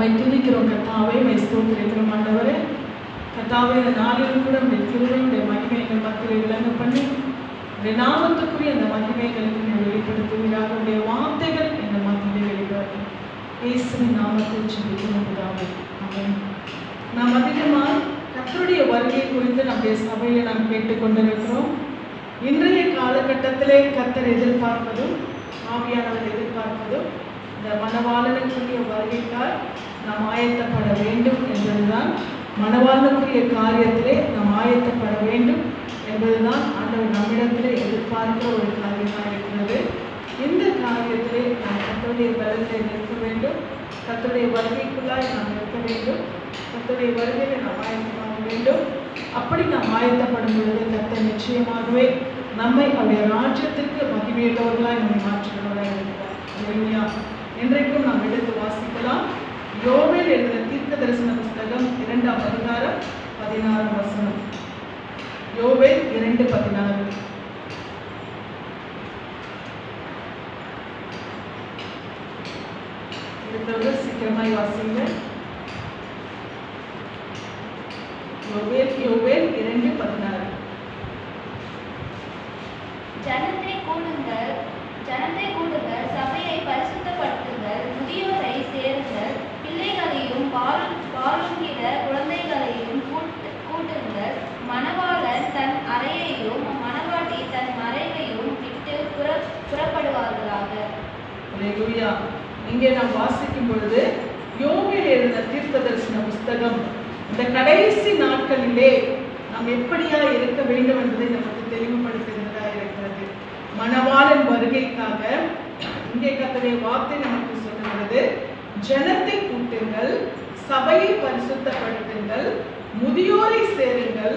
நம்மை துதிக்கிறோம் கர்த்தாவே, மை ஸ்தோத்திரிக்கிறோம் ஆண்டவரே. கர்த்தாவே, இந்த நாளிலும் கூட உடைய கிருபையுடைய மகிமைகள் மத்தியில் விளங்க பண்ணி உடைய நாமத்துக்குரிய அந்த மகிமைகளுக்கு நீ வெளிப்படுத்துவீராக. உடைய வார்த்தைகள் இந்த மத்தியிலே வெளிப்படும். இயேசுவின் நாமத்தில் ஜெபிக்கிறோம் பிதாவே, ஆமென். நாம் அதிகமாக கர்த்தருடைய வருகை குறித்து நம்முடைய சபையில் நாம் கேட்டுக்கொண்டிருக்கிறோம். இன்றைய காலகட்டத்திலே கர்த்தர் எதிர்பார்ப்பதும் ஆவியானவர் எதிர்பார்ப்பதும் இந்த மணவாளனுக்குரிய வருகைக்கால் நாம் ஆயத்தப்பட வேண்டும் என்பதுதான். மணவாளனுக்குரிய காரியத்திலே நாம் ஆயத்தப்பட வேண்டும் என்பதுதான் ஆண்டவர் நம்மிடத்திலே எதிர்பார்க்கிற ஒரு காரியமாக இருக்கிறது. இந்த காரியத்திலே நாம் கர்த்தருடைய பலத்தை நிற்க வேண்டும். கர்த்தருடைய வருகைக்குள்ளாய் நாம் நிற்க வேண்டும். கர்த்தருடைய வருகையை நாம் ஆயத்தமாக வேண்டும். அப்படி நாம் ஆயத்தப்படும் பொழுது கர்த்தர் நிச்சயமாகவே நம்மை அவருடைய ராஜ்யத்திற்கு மகிமையுள்ளவர்களாய் நம்மை மாற்றுகிறவர்களாக இருக்கிறார். இல்லையா? இன்றைக்கும் நாம் எடுத்து வாசிக்கலாம். யோவேல் எழுதின தீர்க்க தரிசன புஸ்தகம் 2ஆம் அதிகாரம் 16ஆம் வசனம். யோவேல் 2:16. எடுத்தவர்கள் சீக்கிரமாய் வாசிங்க. யோவேல் 2:16. ஜனத்தை கூடுங்கள், சபையை பரிசுத்தப்படுத்துங்கள், முதியோரை சேருங்கள், பிள்ளைகளையும் பாலுங்கிற குழந்தைகளையும் கூட்டுங்கள். மணவாளன் தன் அறையையும் மணவாட்டி தன் மறைவையும் விட்டு புறப்படுவார்களாக. அல்லேலூயா. இங்கே நாம் வாசிக்கும் பொழுது யோவேல் எழுதின தீர்க்க தரிசன புஸ்தகம் இந்த கடைசி நாட்களிலே நாம் எப்படியா இருக்க வேண்டும் என்பதை நமக்கு தெளிவுபடுத்துகிறதா இருக்கிறது. மணவாளன் வருகைக்காக இங்கே கர்த்தருடைய வார்த்தை நமக்கு சொல்லுகிறது. ஜனத்தை கூட்டுங்கள், சபையை பரிசுத்தப்படுத்துங்கள், முதியோரை சேருங்கள்,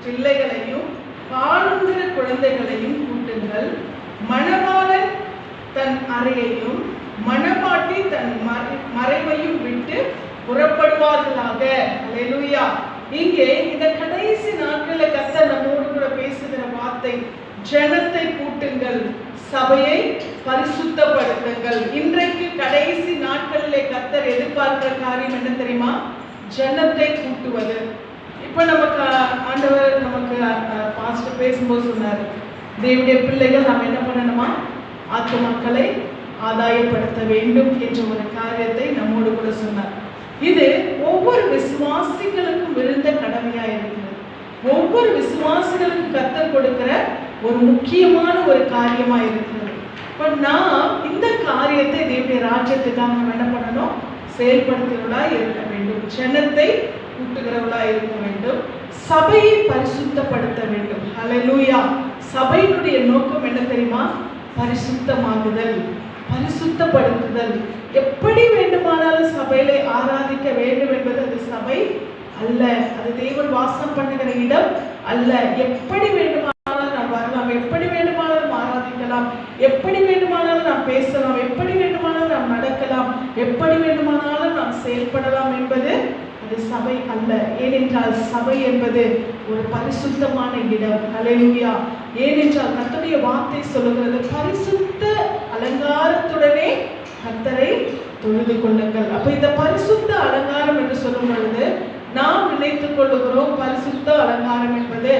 பிள்ளைகளையும் பாலுங்கிற குழந்தைகளையும் கூட்டுங்கள். மணவாளன் தன் அறையையும் மணவாட்டி தன் மறைவையும் விட்டு புறப்படுவார்களாக. அல்லேலூயா. இங்கே இந்த கடைசி நாட்களில் கர்த்தர் நம்மோடு கூட பேசுகிற வார்த்தை, ஜனத்தை கூட்டுங்கள், சபையை பரிசுத்தப்படுத்துங்கள். இன்றைக்கு கடைசி நாட்களிலே கர்த்தர் எதிர்பார்க்கிற காரியம் என்ன தெரியுமா? ஜனத்தை கூட்டுவது. இப்ப நமக்கு ஆண்டவர் நமக்கு பாஸ்டர் பேசும்போது சொன்னார், தேவனுடைய பிள்ளைகள் நாம் என்ன பண்ணணுமா? ஆத்துமக்களை ஆதாயப்படுத்த வேண்டும் என்ற ஒரு காரியத்தை நம்மோடு கூட சொன்னார். இது ஒவ்வொரு விசுவாசிகளுக்கும் விழுந்த கடமையா இருக்கிறது. ஒவ்வொரு விசுவாசிகளுக்கும் கர்த்தர் கொடுக்கிற ஒரு முக்கியமான ஒரு காரியமா இருக்கிறது. இப்ப நாம் இந்த காரியத்தை தேவனுடைய ராஜ்யத்துக்காக நம்ம என்ன பண்ணணும்? செயல்படுத்துகிறவர்களா இருக்க வேண்டும். ஜனத்தை கூட்டுகிறவர்களா இருக்க வேண்டும். சபையை பரிசுத்தப்படுத்த வேண்டும். அல்லேலூயா. சபையினுடைய நோக்கம் என்ன தெரியுமா? பரிசுத்தமாகுதல், பரிசுத்தப்படுத்துதல். எப்படி வேண்டுமானாலும் சபையிலே ஆராதிக்க வேண்டும் என்பது அது சபை அல்ல. அது தேவன் வாசம் பண்ணுகிற இடம் அல்ல. எப்படி வேண்டுமானாலும் நாம் வரலாம், எப்படி வேண்டுமானாலும் ஆராதிக்கலாம், எப்படி வேண்டுமானாலும் நாம் பேசலாம், எப்படி வேண்டுமானாலும் நாம் நடக்கலாம், எப்படி வேண்டுமானாலும் நாம் செயல்படலாம் என்பது அது சபை அல்ல. ஏனென்றால் சபை என்பது ஒரு பரிசுத்தமான இடம். அல்லேலூயா. ஏனென்றால் கர்த்தருடைய வார்த்தை சொல்லுகிறது, பரிசுத்த அலங்காரத்துடனே கர்த்தரை தொழுது கொள்ளுங்கள். அப்ப இந்த பரிசுத்த அலங்காரம் என்று சொல்லும் பொழுது நாம் நினைத்துக் கொள்ளுகிறோம், பரிசுத்த அலங்காரம் என்பது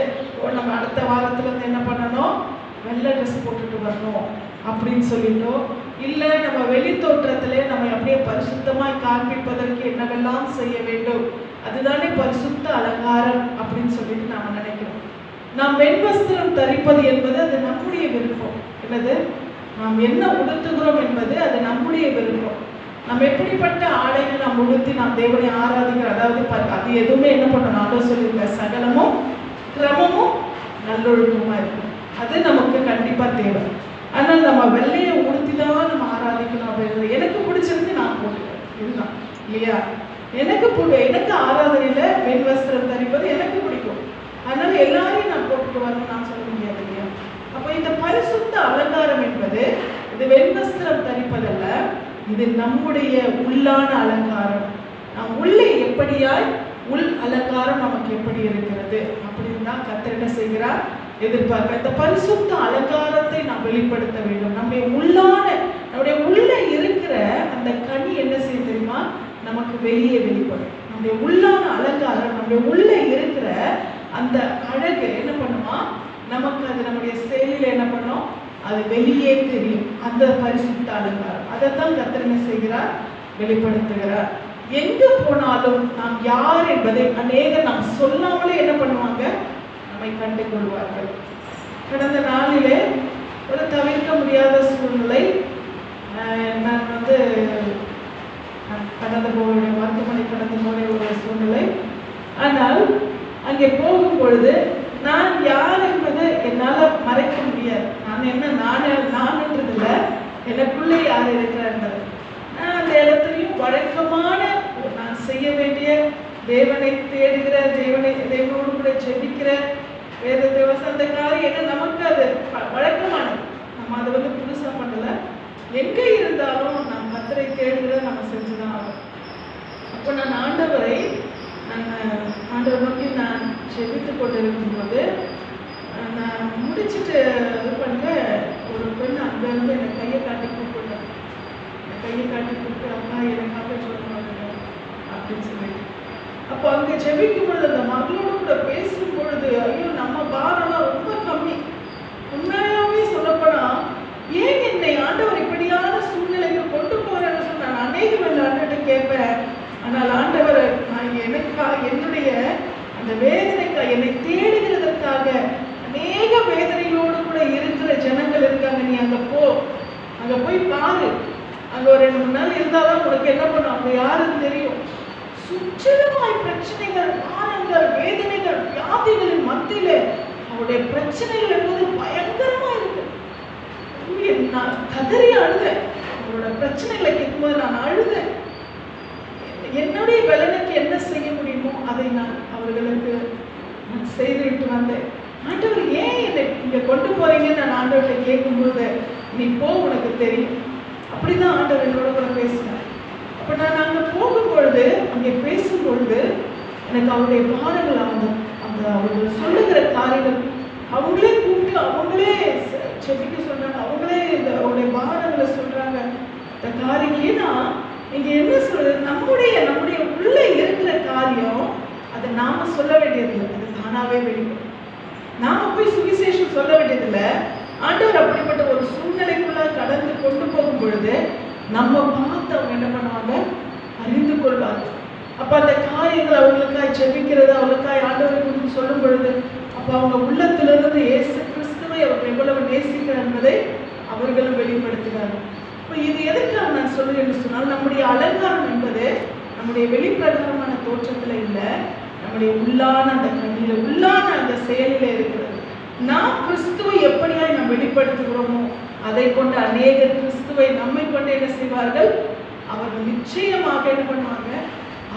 நம்ம அடுத்த வாரத்துல இருந்து என்ன பண்ணணும்? வெள்ளை ட்ரெஸ் போட்டுட்டு வரணும் அப்படின்னு சொல்லிட்டோம். இல்ல நம்ம வெளி தோற்றத்திலே நம்ம அப்படியே பரிசுத்தமாய் காண்பிப்பதற்கு என்னவெல்லாம் செய்ய வேண்டும், அதுதானே பரிசுத்த அலங்காரம் அப்படின்னு சொல்லிட்டு நாம நினைக்கிறோம். நாம் வெண்வஸ்திரம் தரிப்பது என்பது அது நம்முடைய விருப்பம். என்னது? நாம் என்ன உடுத்துகிறோம் என்பது அது நம்முடைய விருப்பம். நம்ம எப்படிப்பட்ட ஆடைகள் நாம் உடுத்தி நாம் தேவனை ஆராதிக்கிறோம், அதாவது அது எதுவுமே என்ன பண்ணணும்? ஆண்டவர் சொல்லியிருக்க சகலமும் கிரமமும் நல்லொழுக்கமா இருக்கும். அது நமக்கு கண்டிப்பா தேவை. ஆனால் நம்ம வெள்ளையை உடுத்தி தான் நம்ம ஆராதிக்கணும் அப்படின்றது எனக்கு பிடிச்சிருக்கு, நான் போட்டுக்கிறேன். இதுதான் இல்லையா? எனக்கு ஆராதனையில வெண் வஸ்திரம் தரிப்பது எனக்கு பிடிக்கும். அதனால எல்லாரையும் நான் போட்டுட்டு வரணும் நான் சொல்ல முடியாது இல்லையா? அப்ப இந்த பரிசுத்த அலங்காரம் என்பது இது வெண் வஸ்திரம் தரிப்பதல்ல, இது நம்முடைய உள்ளான அலங்காரம். நாம் உள்ளே எப்படியாய் உள் அலங்காரம் நமக்கு எப்படி இருக்கிறது அப்படின்னு தான் கர்த்தர் என்ன செய்கிறார்? எதிர்பார்க்க. இந்த பரிசுத்த அலங்காரத்தை நாம் வெளிப்படுத்த வேண்டும். நம்முடைய உள்ளே இருக்கிற அந்த கனி என்ன செய்ய தெரியுமா? நமக்கு வெளியே வெளிப்படும். நம்முடைய உள்ளான அலங்காரம், நம்முடைய உள்ள இருக்கிற அந்த அழகு என்ன பண்ணுமா, நமக்கு அது நம்முடைய செயலில் என்ன பண்ணும், அது வெளியே தெரியும். அந்த பரிசுத்த அலங்காரம் அதைத்தான் கர்த்தர் என்ன செய்கிறார், வெளிப்படுத்துகிறார். எங்க போனாலும் நாம் யார் என்பதை அநேகர் நாம் சொல்லாமலே என்ன பண்ணுவாங்க, நம்மை கண்டு கொள்வார்கள். கடந்த நாளிலே ஒரு தவிர்க்க முடியாத சூழ்நிலை, நான் கடந்து போக மருத்துவமனை கடந்து போகிற ஒரு சூழ்நிலை. ஆனால் அங்கே போகும் பொழுது நான் யார் என்பது என்னால் மறைக்க முடியாது. நான் என்ன நான்ன்றதில்ல, எனக்குள்ளே யார் இருக்கிறார். நான் அந்த இடத்துலையும் வழக்கமான நான் செய்ய வேண்டிய தேவனை தேடுகிற, தேவனோடு கூட ஜெபிக்கிற, வேதத்தை வசந்த காரியம் என்ன நமக்கு அது வழக்கமானது. நம்ம அதை புதுசாக பண்ணலை. எங்கே இருந்தாலும் நாம் கர்த்தரை தேடுகிறத நம்ம செஞ்சுதான் ஆகும். அப்போ நான் ஆண்டவரை ஆண்டவர் நோக்கி நான் ஜெபித்து கொண்டிருக்கும் போது நான் முடிச்சுட்டு இது பண்ண ஒரு பெண் அங்கேருந்து என்னை கையை காட்டி கூப்பிட்டேன். கையை காட்டி கூப்பிட்டு அம்மா எனக்காக சொல்லுவாங்க அப்படின்னு சொல்லிட்டு, அப்போ அங்கே ஜெபிக்கும் பொழுது அந்த மகளோடு கூட பேசும் பொழுது, ஐயோ நம்ம பாரம்லாம் ரொம்ப கம்மி. உண்மையாகவே சொல்லப்போனா ஏன் என்னை ஆண்டவர் இப்படியான சூழ்நிலைக்கு கொண்டு போறேன்னு சொல்லி நான் அநேக ஆண்டவர்கிட்ட கேட்பேன். ஆனால் ஆண்டவர் எனக்காக, என்னுடைய அந்த வேதனைக்காக, என்னை தேடுகிறதற்காக அநேக வேதனையோடு கூட இருக்கிற ஜனங்கள் இருக்காங்க. நீ அங்கே போ, அங்கே போய் பாரு, அங்கே ஒரு 2-3 நாள் இருந்தால்தான் உனக்கு என்ன பண்ணும், அவங்க யாருன்னு தெரியும். சுற்றிலுமாய் பிரச்சனைகள், பாரங்கள், வேதனைகள், வியாதிகளின் மத்தியில அவருடைய பிரச்சனைகள் என்பது பயங்கரமா இருக்கு. நான் கதறி அழுதேன். அவரோட பிரச்சனைகளை கேட்கும்போது நான் அழுதேன். என்னுடைய பலனுக்கு என்ன செய்ய முடியுமோ அதை நான் அவர்களுக்கு செய்துவிட்டு வந்தேன். ஆண்டவர் ஏன் என்னை இங்க கொண்டு போறீங்கன்னு நான் ஆண்டவர்கிட்ட கேட்கும்போது, நீ போ, உனக்கு தெரியும். அப்படிதான் ஆண்டவர் என்னோட கூட பேசினார். அப்ப நான் அங்க போகும்பொழுது, அங்கே பேசும்பொழுது எனக்கு அவருடைய பாடங்கள், அந்த அவர்கள் சொல்லுகிற காரியங்கள், அவங்களே கூப்பிட்டு அவங்களே செபிக்க சொல்றாங்க, அவங்களே அவருடைய பாடங்களை சொல்றாங்க. இந்த காரியம் ஏன்னா இங்க என்ன சொல்றது, நம்முடைய உள்ள இருக்கிற காரியம் அதை நாம சொல்ல வேண்டியதில்லை, அது தானாவே வெளிப்படும். நாம போய் சுவிசேஷம் சொல்ல வேண்டியதில்லை. ஆண்டவர் அப்படிப்பட்ட ஒரு சூழ்நிலைக்குள்ள கடந்து கொண்டு போகும் பொழுது நம்ம பார்த்து அவங்க என்ன பண்ணுவாங்க, அறிந்து கொள்வார்கள். அப்ப அந்த காரியங்கள் அவங்களுக்காய் ஜெபிக்கிறது, அவங்களுக்காய் ஆண்டவரை குறித்து சொல்லும் பொழுது, அப்ப அவங்க உள்ளத்திலிருந்து இயேசு கிறிஸ்துவை அவர் எவ்வளவு நேசிக்கிறார் என்பதை அவர்களும் வெளிப்படுத்துகிறார்கள். இப்போ இது எதற்காக நான் சொல்லுறேன்னு சொன்னால், நம்முடைய அலங்காரம் என்பது நம்முடைய வெளிப்பிரகாரமான தோற்றத்துல இல்லை, நம்முடைய உள்ளான அந்த கண்ணில, உள்ளான அந்த செயலில இருக்கிறது. நாம் கிறிஸ்துவை எப்படியாய் நாம் வெளிப்படுத்துகிறோமோ அதை கொண்டு அநேக கிறிஸ்துவை நம்மை கொண்டு என்ன செய்வார்கள், அவர்கள் நிச்சயமாக என்ன பண்ணுவாங்க,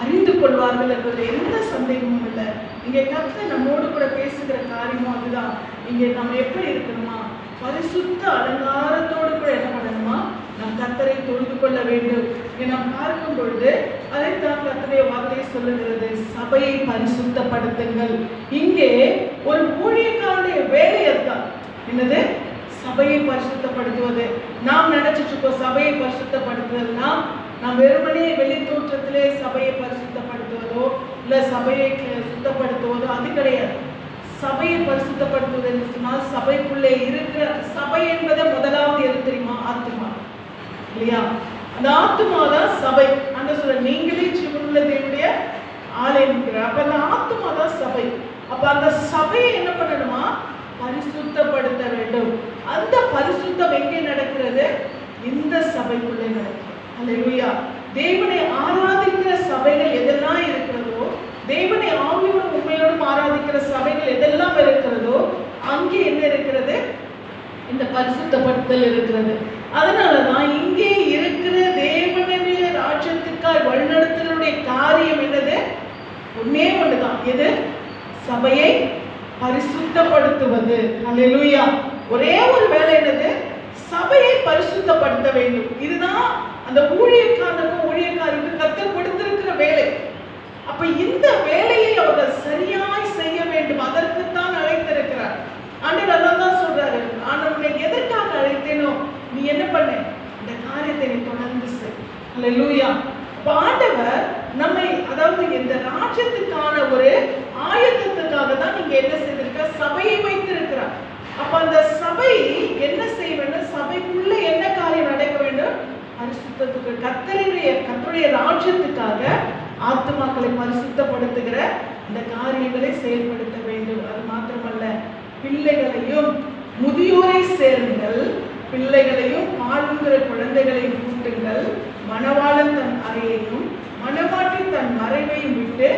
அறிந்து கொள்வார்கள் என்பதில் எந்த சந்தேகமும் இல்லை. இங்கே கர்த்தர் நம்மோடு கூட பேசுகிற காரியமும் அதுதான். இங்கே நம்ம எப்படி இருக்கணுமா, பரிசுத்த அலங்காரத்தோடு கூட என்ன பண்ணணுமா, நம் கர்த்தரை தொழுது கொள்ள வேண்டும். நாம் பார்க்கும் பொழுது அதைத்தான் கர்த்தருடைய வார்த்தை சொல்லுகிறது, சபையை பரிசுத்தப்படுத்துங்கள். இங்கே ஒரு ஊழியக்காரனுடைய வேலையை தான் என்னது, சபையை பரிசுத்தப்படுத்துவது. நாம் நினைச்சிட்டு இருக்கோம் சபையை பரிசுத்தப்படுத்துவது நாம் வெறுமனே வெளி தோற்றத்திலே சபையை பரிசுத்தப்படுத்துவதோ இல்ல சபையை சுத்தப்படுத்துவதோ அது கிடையாது. சபையை பரிசுத்தப்படுத்துவது என்று சொன்னால் சபைக்குள்ளே இருக்கிற, சபை என்பதை முதலாவது எது தெரியுமா, ஆத்துமா இல்லையா? அந்த ஆத்துமா தான் சபை. அந்த சொல்ல நீங்களே ஜீவனுள்ள தேவனுடைய ஆலயம். அப்ப அந்த ஆத்துமா தான் சபை. அப்ப அந்த சபையை என்ன பண்ணணுமா, பரிசுத்தப்படுத்த வேண்டும். அந்த பரிசுத்தம் எங்கே நடக்கிறது, இந்த சபைக்குள்ளே நடக்கிறது. அல்லேலூயா. தேவனை ஆராதிக்கிற சபைகள் எதெல்லாம் இருக்கிறதோ, தேவனை ஆவியோடும் உண்மையோடும் ஆராதிக்கிற சபைகள் எதெல்லாம் இருக்கிறதோ அங்கே என்ன இருக்கிறது, இந்த பரிசுத்தப்படுத்தல் இருக்கிறது. அதனாலதான் இங்கே இருக்கிற தேவனுடைய ராஜ்யத்துக்காய் வழிநடத்தலுடைய காரியம் என்னது, ஒன்னே ஒண்ணுதான். எது, சபையை பரிசுத்தப்படுத்துவது. அல்லேலூயா. ஒரே ஒரு வேலை என்னது, சபையை பரிசுத்தப்படுத்த வேண்டும். இதுதான் அந்த ஊழியக்காரனுக்கும் ஊழியக்காரனுக்கு கர்த்தர் கொடுத்திருக்கிற வேலை. அப்ப இந்த வேலையை அவர்கள் சரியாய் செய்ய வேண்டும். அதற்குத்தான் அழைத்திருக்கிறார். ஆண்டவர் அதான் சொல்றாரு, நான் உன்னை எதற்காக அழைத்தேனோ நீ என்ன பண்ண, இந்த காரியத்தை நீ தொடர்ந்து செய். அல்லேலூயா. ஆண்டவர் இந்த ராஜ்யத்துக்கான ஒரு ஆயத்தத்துக்காக தான் நீங்க என்ன செய்திருக்க, சபையை வைத்திருக்கிறார். அப்ப அந்த சபை என்ன செய்ய வேண்டும், சபைக்குள்ள என்ன காரியம் நடக்க வேண்டும், பரிசுத்தத்துக்கு கர்த்தருடைய ராஜ்யத்துக்காக ஆத்துமாக்களை பரிசுத்தப்படுத்துகிற இந்த காரியங்களை செயல்படுத்த வேண்டும். அது மாத்திரமல்ல, பிள்ளைகளையும் முதியோரை சேருங்கள், பிள்ளைகளையும் பாலுங்கிற குழந்தைகளையும் கூட்டுங்கள், மணவாளன் தன் அறையையும் மணவாட்டி தன் மறைவையும் விட்டு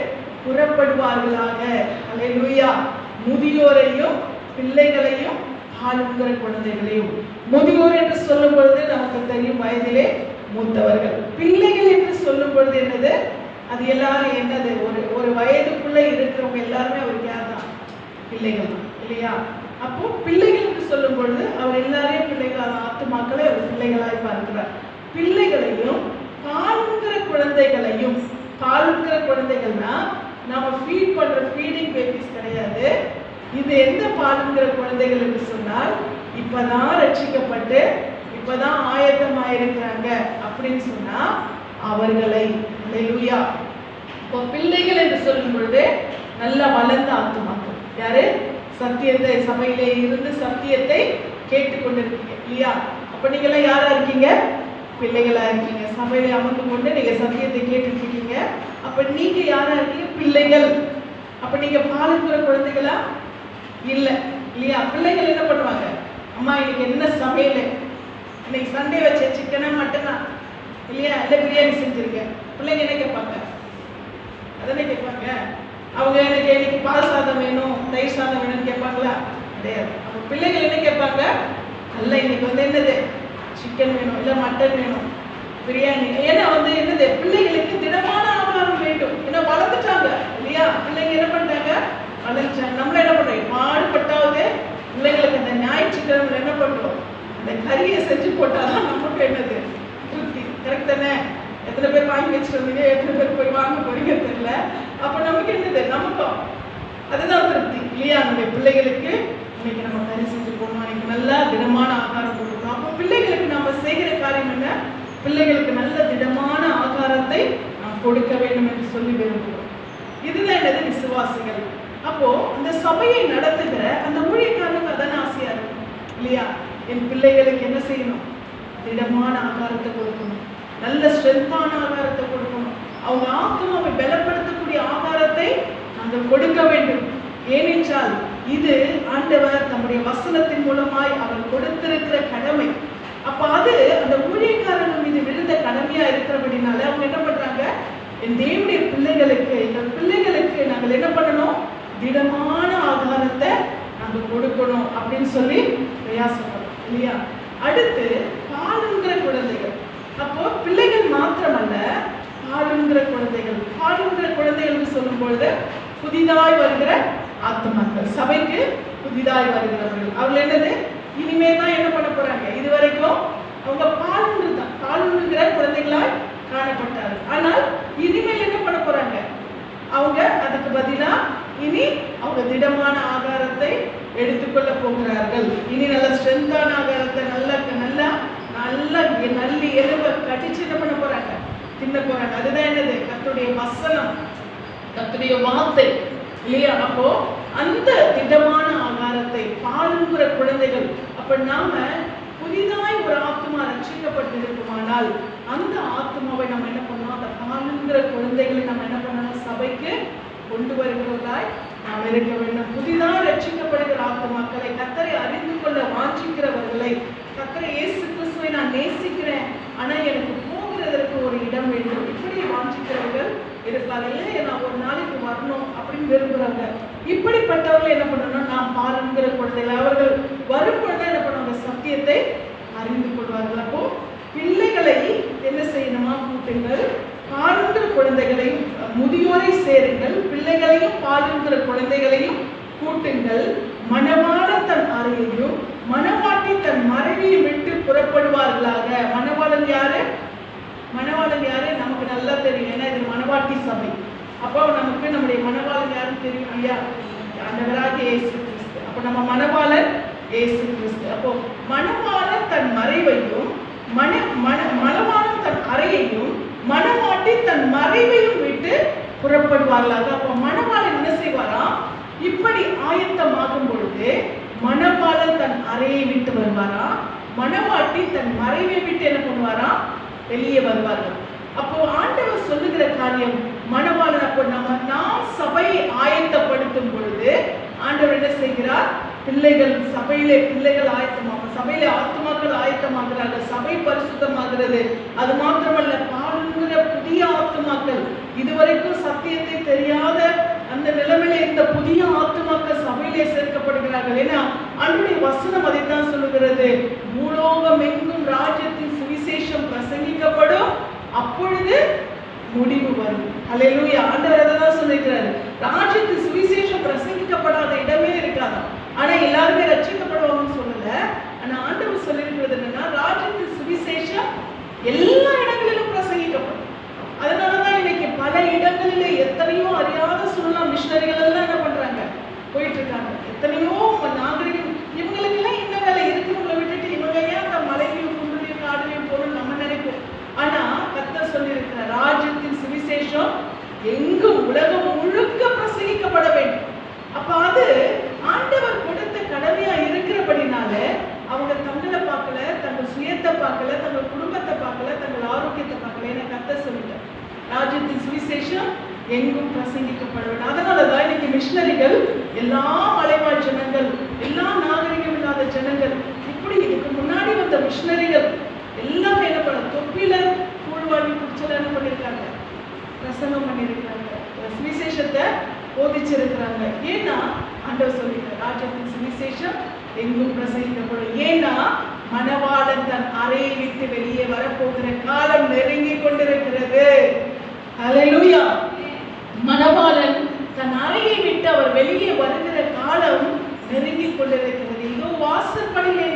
புறப்படுவார்களாக. அல்லேலூயா. முதியோரையும் பிள்ளைகளையும் பாலுங்கிற குழந்தைகளையும். முதியோர் என்று சொல்லும் பொழுது நமக்கு தெரியும், வயதிலே மூத்தவர்கள். பிள்ளைகள் என்று சொல்லும் பொழுது என்னது, அது எல்லாரும் என்னது, ஒரு வயதுக்குள்ள இருக்கிறவங்க எல்லாருமே அவருக்கு யார் தான், பிள்ளைகள் தான் இல்லையா? அப்போ பிள்ளைகள் என்று சொல்லும் பொழுது அவர் எல்லாரையும் பிள்ளைகள், ஆத்துமாக்களை அவர் பிள்ளைகளாய் பார்க்கிறார். பிள்ளைகளையும் பாலுங்கிற குழந்தைகளையும். பாலுங்கிற குழந்தைகள்னா நாம ஃபீட் பண்ற ஃபீடிங் பேபிஸ் கிடையாது. இது எந்த பாலுங்கிற குழந்தைகள் என்று சொன்னால், இப்பதான் ரட்சிக்கப்பட்டு இப்பதான் ஆயத்தமாயிருக்கிறாங்க அப்படின்னு சொன்னா அவர்களை. அல்லேலூயா. இப்போ பிள்ளைகள் என்று சொல்லும் பொழுது நல்லா வளர்ந்த ஆத்துமாக்கள். யாரு? சத்தியத்தை, சபையிலே இருந்து சத்தியத்தை கேட்டுக்கொண்டிருக்கீங்க இல்லையா? அப்ப நீங்க எல்லாம் யாரா இருக்கீங்க? பிள்ளைகளா இருக்கீங்க. சபையில அமர்ந்து கொண்டு நீங்க சத்தியத்தை கேட்டுட்டு இருக்கீங்க. அப்ப நீங்க யாரா இருக்கீங்க? பிள்ளைகள். அப்ப நீங்க பாலுங்கிற குழந்தைகளா இல்ல இல்லையா? பிள்ளைகள் என்ன பண்ணுவாங்க, அம்மா இன்னைக்கு என்ன சமையல், இன்னைக்கு சண்டே வச்ச சிக்கனா மட்டனா இல்லையா, இல்ல பிரியாணி செஞ்சிருக்கேன், பிள்ளைங்க என்ன கேட்பாங்க? அதானே கேட்பாங்க. அவங்க எனக்கு பால் சாதம் வேணும், தயிர் சாதம் வேணும்னு கேட்பாங்களா? கிடையாது. அப்ப பிள்ளைகள் என்ன கேட்பாங்க? அல்ல இன்னைக்கு என்னது, சிக்கன் வேணும், இல்ல மட்டன் வேணும், பிரியாணி. ஏன்னா என்னது, பிள்ளைகளுக்கு திடமான ஆகாரம் வேண்டும். ஏன்னா வளர்ந்துட்டாங்க இல்லையா? பிள்ளைங்க என்ன பண்ணிட்டாங்க, வளர்ச்சாங்க. நம்மள என்ன பண்றோம், பாடுபட்டாவது பிள்ளைங்களுக்கு அந்த ஞாயிற்றுக்கிழமை என்ன பண்றோம், அந்த கறியை செஞ்சு போட்டாதான் நமக்கு என்னது, திருப்தி. கரெக்ட் தானே? எத்தனை பேர் வாங்கி வச்சுட்டு வந்தீங்க, எத்தனை பேர் போய் வாங்க போறீங்க தெரியல. அப்ப நமக்கு என்னது, நமக்கும் அதுதான் திருப்தி இல்லையா? நம்முடைய பிள்ளைகளுக்கு இன்னைக்கு நம்ம கறி செஞ்சு போடணும், இன்னைக்கு நல்லா திடமான ஆகாரம் கொடுக்கணும். அப்போ பிள்ளைகளுக்கு நம்ம செய்கிற காரியம் என்ன, பிள்ளைகளுக்கு நல்ல திடமான ஆகாரத்தை நாம் கொடுக்க வேண்டும் என்று சொல்லி விரும்புகிறோம். இதுதான் என்னது, விசுவாசிகள். அப்போ அந்த சபையை நடத்துகிற அந்த ஊழியக்காரனுக்கு அதான ஆசையா இருக்கும் இல்லையா? என் பிள்ளைகளுக்கு என்ன செய்யணும், திடமான ஆகாரத்தை கொடுக்கணும், நல்ல ஸ்ட்ரென்த்தான ஆகாரத்தை கொடுக்கணும், அவங்க ஆத்மாவை பலப்படுத்தக்கூடிய ஆகாரத்தை நாங்கள் கொடுக்க வேண்டும். ஏனென்றால் இது ஆண்டவர் நம்முடைய வசனத்தின் மூலமாய் அவர் கொடுத்திருக்கிற கடமை. அப்ப அது அந்த ஊழியக்காரர்கள் மீது விழுந்த கடமையா இருக்கிறபடினால அவங்க என்ன பண்றாங்க, என் தேவனுடைய பிள்ளைகளுக்கு, எங்கள் பிள்ளைகளுக்கு நாங்கள் என்ன பண்ணணும், திடமான ஆகாரத்தை நாங்கள் கொடுக்கணும் அப்படின்னு சொல்லி பிரயாசப்படும் இல்லையா? அடுத்து பாலுங்கிற குழந்தைகள். அப்போ பிள்ளைகள் மாத்திரமல்ல, பாலுங்கிற குழந்தைகள். பாலுங்கிற குழந்தைகள் சொல்லும் பொழுது புதிதாய் வருகிற ஆத்துமாக்கள், சபைக்கு புதிதாய் வருகிறவர்கள். அவர்கள் என்னது, இனிமே தான் என்ன பண்ண போறாங்க, இதுவரைக்கும் அவங்க பாலுங்கிற குழந்தைகளாய் காணப்பட்டார்கள். ஆனால் இனிமேல் என்ன பண்ண போறாங்க, அவங்க அதுக்கு பதிலா இனி அவங்க திடமான ஆகாரத்தை எடுத்துக்கொள்ள போகிறார்கள். இனி நல்ல ஸ்ட்ரென்த்தான ஆகாரத்தை நல்ல எலும்பை கட்டிச்சு என்ன பண்ண போறாங்க, தின்ன போறாங்க. அதுதான் என்னது, கர்த்தருடைய வசனம், கர்த்தருடைய வார்த்தை இல்லையா? அப்போ அந்த திடமான ஆகாரத்தை பாலுங்கிற குழந்தைகள். அப்ப நாம புதிதாய் ஒரு ஆத்மா ரட்சிக்கப்பட்டிருக்குமானால் அந்த ஆத்மாவை நம்ம என்ன பண்ணணும், அந்த பாலுங்கிற குழந்தைகளை நம்ம என்ன பண்ணணும், சபைக்கு கொண்டு வருகிறவர்களாய் நாம் இருக்க வேண்டும். புதிதாக ரட்சிக்கப்படுகிற ஆத்மாக்களை, கர்த்தரை அறிந்து கொள்ள வாஞ்சிக்கிறவர்களை, கர்த்தரை இயேசு கிறிஸ்துவை நான் நேசிக்கிறேன் ஆனா எனக்கு போகிறதற்கு ஒரு இடம் வேண்டும், இப்படி வாஞ்சிக்கிறவர்கள் இருக்காது. இல்லை நான் ஒரு நாளைக்கு வரணும் அப்படின்னு விரும்புறாங்க. இப்படிப்பட்டவர்கள் என்ன பண்ணணும், நாம் பாலுங்கிற குழந்தைகள். அவர்கள் வரும்பொழுது என்ன பண்ணுவாங்க, சத்தியத்தை அறிந்து கொள்வார்கள். அப்போ பிள்ளைகளை என்ன செய்யணுமா, கூட்டுங்கள், பாலுங்கிற குழந்தைகளையும் முதியோரை சேருங்கள், பிள்ளைகளையும் பாலுங்கிற குழந்தைகளையும் கூட்டுங்கள், மணவாளன் தன் அறையையும் மணவாட்டி தன் மறைவையும் விட்டு புறப்படுவார்களாக. மணவாளன் யாரு? மணவாளன் யாரு நமக்கு நல்லா தெரியும், ஏன்னா இது மணவாட்டி சபை. அப்போ நமக்கு நம்முடைய மணவாளன் யாருன்னு தெரியும் இல்லையா, ஆண்டவராகிய இயேசு கிறிஸ்து. அப்போ நம்ம மணவாளன் இயேசு கிறிஸ்து. அப்போ மணவாளன் தன் மறைவையும் மணவாளன் தன் அறையையும் மணவாட்டி தன் மறைவையும் விட்டு புறப்படுவார்களாக. அப்ப மணவாளன் என்ன செய்வாரா? இப்படி ஆயத்தமாகும் பொழுது மணவாளன் தன் அறையை விட்டு வருவாரா, மணவாட்டி தன் மறைவை விட்டு என்ன பண்ணுவாரா? வெளியே வருவார்கள். அப்போ ஆண்டவர் சொல்லுகிற காரியம், மணவாளன் அப்போ நாம் சபையை ஆயத்தப்படுத்தும் பொழுது ஆண்டவர் என்ன செய்கிறார்? சபையிலே பிள்ளைகள் ஆயத்தமாக, சபையிலே ஆத்துமாக்கள் ஆயத்தமாகிறார்கள், சபை பரிசுத்தமாகிறது. அது மாத்திரமல்ல, பாடுகிற புதிய ஆத்துமாக்கள், இதுவரைக்கும் சத்தியத்தை தெரியாத அந்த நிலைமையில இந்த புதிய ஆத்துமாக்கள் சபையிலே சேர்க்கப்படுகிறார்கள். ஏன்னா ஆண்டவருடைய வசனம் அதைத்தான் சொல்லுகிறது, பூலோகம் எங்கும் ராஜ்யத்தின் சுவிசேஷம் பிரசங்கிக்கப்படும், அப்பொழுது முடிவு வரும். ஹல்லேலூயா. ஆண்டவர் அதான் சொல்லிக்கிறாரு, ராஜ்யத்தின் சுவிசேஷம் பிரசங்கிக்கப்படாத இடமே இருக்காது. ஆனா எல்லாருமே ரட்சிக்கப்படுவாங்கன்னு சொல்லல. ஆனா ஆண்டவர் சொல்லியிருக்கிறது என்னன்னா, ராஜ்யத்தின் சுவிசேஷம் எல்லா இடங்களிலும் பிரசங்கிக்கப்படும். அதனாலதான் இன்னைக்கு பல இடங்களிலே எத்தனையோ அறியாத சொல்லலாம் மிஷனரிகள் எல்லாம் என்ன பண்றாங்க? போயிட்டு இருக்காங்க. எத்தனையோ நாகரிகம், இவங்களுக்கு எல்லாம் என்ன வேலை இருக்கிறவங்களை விட்டுட்டு இவங்க ஏன் அந்த மலையிலையும் குன்றிலையும் காடுலையும் போகணும்னு நம்ம நினைப்போம். ஆனா கர்த்தர் சொல்லியிருக்கிற ராஜ்யத்தின் சுவிசேஷம் எங்கும் உலகம் முழுக்க பிரசங்கிக்கப்பட வேண்டும். அப்ப அது ஆண்டவர் கொடுத்த கடமையா இருக்கிறபடினால அவங்க தங்களை பார்க்கல, தங்கள் சுயத்தை பார்க்கல, தங்கள் குடும்பத்தை பார்க்கல, தங்கள் ஆரோக்கியத்தை பார்க்கல. என கர்த்தர் சொல்லிட்டார், ராஜ்யத்தின் சுவிசேஷம் எங்கும் பிரசங்கிக்கப்பட வேண்டும். அதனாலதான் இன்னைக்கு மிஷனரிகள், எல்லா மலைவாழ் ஜனங்கள், எல்லா நாகரிகம் இல்லாத ஜனங்கள், இப்படி இதுக்கு முன்னாடி வந்த மிஷனரிகள் எல்லாமே என்ன பண்ண, தொப்பில கூழ்வாங்கி குடிச்சல என்ன பண்ணிருக்காங்க? பிரசங்கம் பண்ணிருக்காங்க, சுவிசேஷத்தை போதிச்சிருக்கிறாங்க. ஏன்னா ஆண்டவர் சொல்லிட்டார், ராஜ்யத்தின் சுவிசேஷம் எங்கும் பிரசங்கிக்கப்படும். ஏன்னா மணவாளன் தன் அறையை விட்டு வெளியே வரப்போகிற காலம் நெருங்கி கொண்டிருக்கிறது. ஹல்லேலூயா. மணவாளன் தன் அறையை விட்டு அவர் வெளியே வருகிற காலம் நெருங்கி கொண்டிருக்கிறது. இதோ வாசற்படியிலே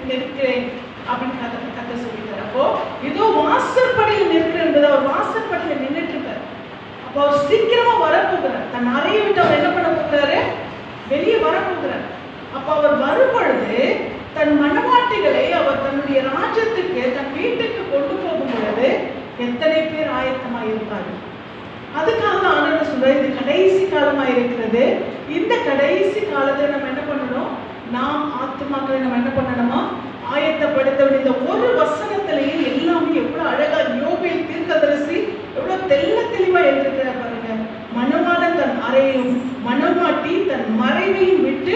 நிற்கிறேன் அப்படின்னு கதை சொல்லிட்டார். அப்போ இதோ வாசற்படியில் நிற்கிறேன் என்பது, அவர் வாசற்படியில நின்றுட்டு இருக்கார். அப்போ அவர் சீக்கிரமா வரப்போகிறார். தன் அறையை விட்டு அவர் என்ன பண்ண போகிறாரு? வெளியே வரப்போகிறார். அப்ப அவர் வரும் பொழுது தன் மணவாட்டிகளை அவர் தன்னுடைய ராஜ்யத்துக்கு, தன் வீட்டுக்கு கொண்டு போகும் பொழுது எத்தனை பேர் ஆயத்தமாக இருப்பார்கள்? அதுக்காக ஆண்டவர் சொல்ற, இது கடைசி காலமா இருக்கிறது. இந்த கடைசி காலத்துல நம்ம என்ன பண்ணணும்? நாம் ஆத்துமாக்களை நம்ம என்ன பண்ணணுமா? ஆயத்தப்படுத்த வேண்டிய. இந்த ஒரு வசனத்திலேயே எல்லாமே எவ்வளவு அழகா, யோபேல் தீர்க்கதரிசி எவ்வளவு தெள்ள தெளிவா எழுதிருக்கிறார் பாருங்க. மணவாளன் தன் அறையும் மணவாட்டி தன் மறைவையும் விட்டு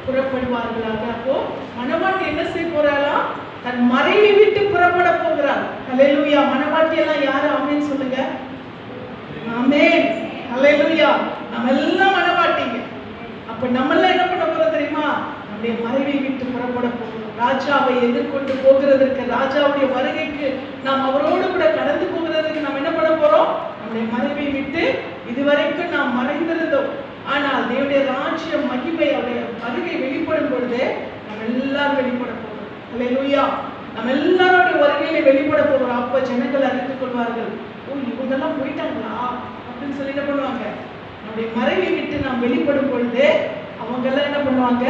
புறப்படுவார்களாக. அப்போ மணவாட்டி என்ன செய்ய போறாளா? தன் மறைவை விட்டு புறப்பட போகிறாள். ஹல்லேலூயா. மணவாட்டி எல்லாம் யாரு? ஆமென் சொல்லுங்க. ஆமென். ஹல்லேலூயா. நம்ம எல்லாம் மணவாட்டிங்க. அப்ப நம்ம எல்லாம் என்ன பண்ண போறோம் தெரியுமா? நம்முடைய மறைவை விட்டு புறப்பட போகிறோம். ராஜாவை எதிர்கொண்டு போகிறதற்கு, ராஜாவுடைய வருகைக்கு, நாம் அவரோடு கூட கடந்து போகிறதுக்கு நம்ம என்ன பண்ண போறோம்? நம்முடைய மறைவை விட்டு, இதுவரைக்கும் நாம் மறைந்திருந்தோம். ஆனால் தேவனுடைய ராஜ்யம் மகிமை, அவருடைய வருகை வெளிப்படும் பொழுது நம்ம எல்லாரும் வெளிப்பட போகிறோம். ஹல்லேலூயா. நம்ம எல்லாரோட வருகையில வெளிப்பட போகிறோம். அப்ப ஜனங்கள் அறிந்து கொள்வார்கள், ஓ இவங்கெல்லாம் போயிட்டாங்களா அப்படின்னு சொல்லி என்ன பண்ணுவாங்க? நம்முடைய மறைவை விட்டு நாம் வெளிப்படும் பொழுது அவங்க எல்லாம் என்ன பண்ணுவாங்க?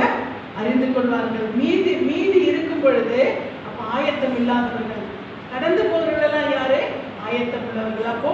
அறிந்து கொள்வார்கள். மீதி இருக்கும் பொழுது அப்ப ஆயத்தம் இல்லாதவர்கள், கடந்து போகிறவர்கள் எல்லாம் யாரு? ஆயத்தம் உள்ளவர்கள். அப்போ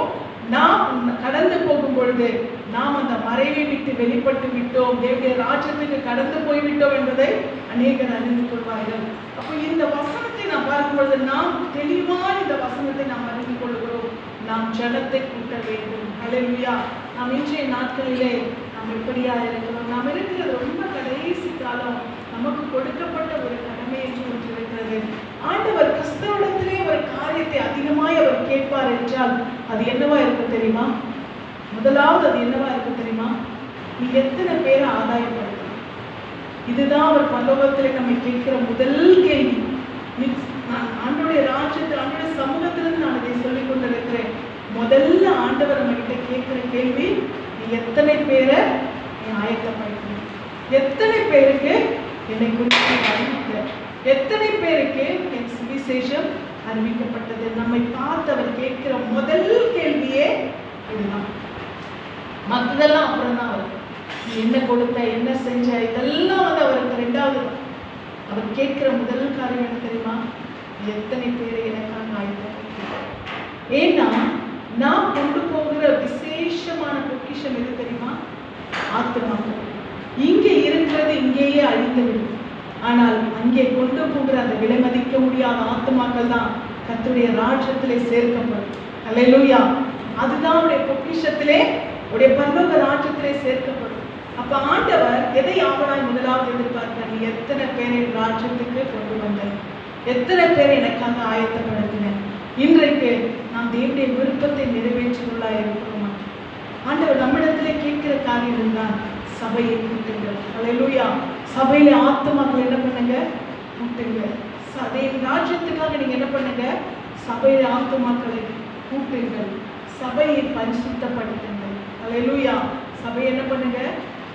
நாம் கடந்து போகும் பொழுது நாம் அந்த மறைவை விட்டு வெளிப்பட்டு விட்டோம், தேவனுடைய ராஜ்யத்துக்கு கடந்து போய்விட்டோம் என்பதை அநேகர் அறிந்து கொள்வார்கள். அப்போ இந்த வசனத்தை நாம் பார்க்கும் பொழுது நாம் தெளிவான இந்த வசனத்தை நாம் அறிந்து கொள்கிறோம். நாம் ஜனத்தை கூட்ட வேண்டும். ஹல்லேலூயா. நாம் இன்றைய நாட்களிலே நாம் எப்படியா இருக்கிறோம்? நாம் இருக்கிறது ரொம்ப கடைசி காலம். நமக்கு கொடுக்கப்பட்ட ஒரு கடமை என்று ஒன்று இருக்கிறது. ஆண்டவர் கிறிஸ்தவத்திலே ஒரு காரியத்தை அதிகமாய் அவர் கேட்பார் என்றால் அது என்னவா இருக்கும் தெரியுமா? முதலாவது அது என்னவா இருக்கும் தெரியுமா? நீ எத்தனை பேரை ஆதாயப்படுத்தணும்? இதுதான் அவர் பரலோகத்திலே நம்மை கேட்கிற முதல் கேள்வி. ஆண்டவருடைய ராஜ்யத்தில், ஆண்டவருடைய சமூகத்திலிருந்து நான் இதை சொல்லிக் கொண்டிருக்கிறேன். முதல்ல ஆண்டவர் நம்ம கிட்ட கேட்கிற கேள்வி, நீ எத்தனை பேரை நீ ஆயத்தப்படுத்தணும்? எத்தனை பேருக்கு என்னை குறித்து அறிவிக்க, எத்தனை பேருக்கு என் சுவிசேஷம் அறிவிக்கப்பட்டது? நம்மை பார்த்து அவர் கேட்கிற முதல் கேள்வியே இதுதான். மற்றதெல்லாம் அப்புறம் தான் வரும். நீ என்ன கொடுத்த, என்ன செஞ்ச, இதெல்லாம் வந்து அவருக்கு ரெண்டாவது. அவர் கேட்கிற முதல் காரியம் என்ன தெரியுமா? எத்தனை பேரை எனக்காக ஆயத்தப்படுத்த. ஏன்னா நான் கொண்டு போகிற விசேஷமான ஆத்துமாக்கள். இங்கே இருக்கிறது இங்கேயே அழிந்துவிடும். ஆனால் அங்கே கொண்டு போகிற அந்த விலை மதிக்க முடியாத ஆத்துமாக்கள் தான் கர்த்தருடைய ராஜ்யத்திலே சேர்க்கப்படும். அல்லேலூயா. அதுதான் உடைய பொக்கிஷத்திலே, உடைய பரலோக ராஜ்யத்திலே சேர்க்கப்படும். அப்ப ஆண்டவர் எதை ஆவலாய் முதலாவது எதிர்பார்க்கிறார்? நீ எத்தனை பேரை ராஜ்யத்துக்கு கொண்டு வந்த, எத்தனை பேரை எனக்காக ஆயத்தப்படுத்தின. இன்றைக்கு நாம் தேவனுடைய விருப்பத்தை நிறைவேற்றுவதாக இருக்கிறோமா? ஆண்டவர் நம்மிடத்திலே கேட்கிற காரியம் தான் சபையை கூட்டுங்கள். அல்லேலூயா. சபையில ஆத்துமாக்கள் என்ன பண்ணுங்க? கூட்டுங்க. அதே ராஜ்யத்துக்காக நீங்க என்ன பண்ணுங்க? சபையில ஆத்துமாக்களை கூட்டுங்கள். சபையை பரிசுத்தப்படுத்துங்கள். அல்லேலூயா. சபை என்ன பண்ணுங்க?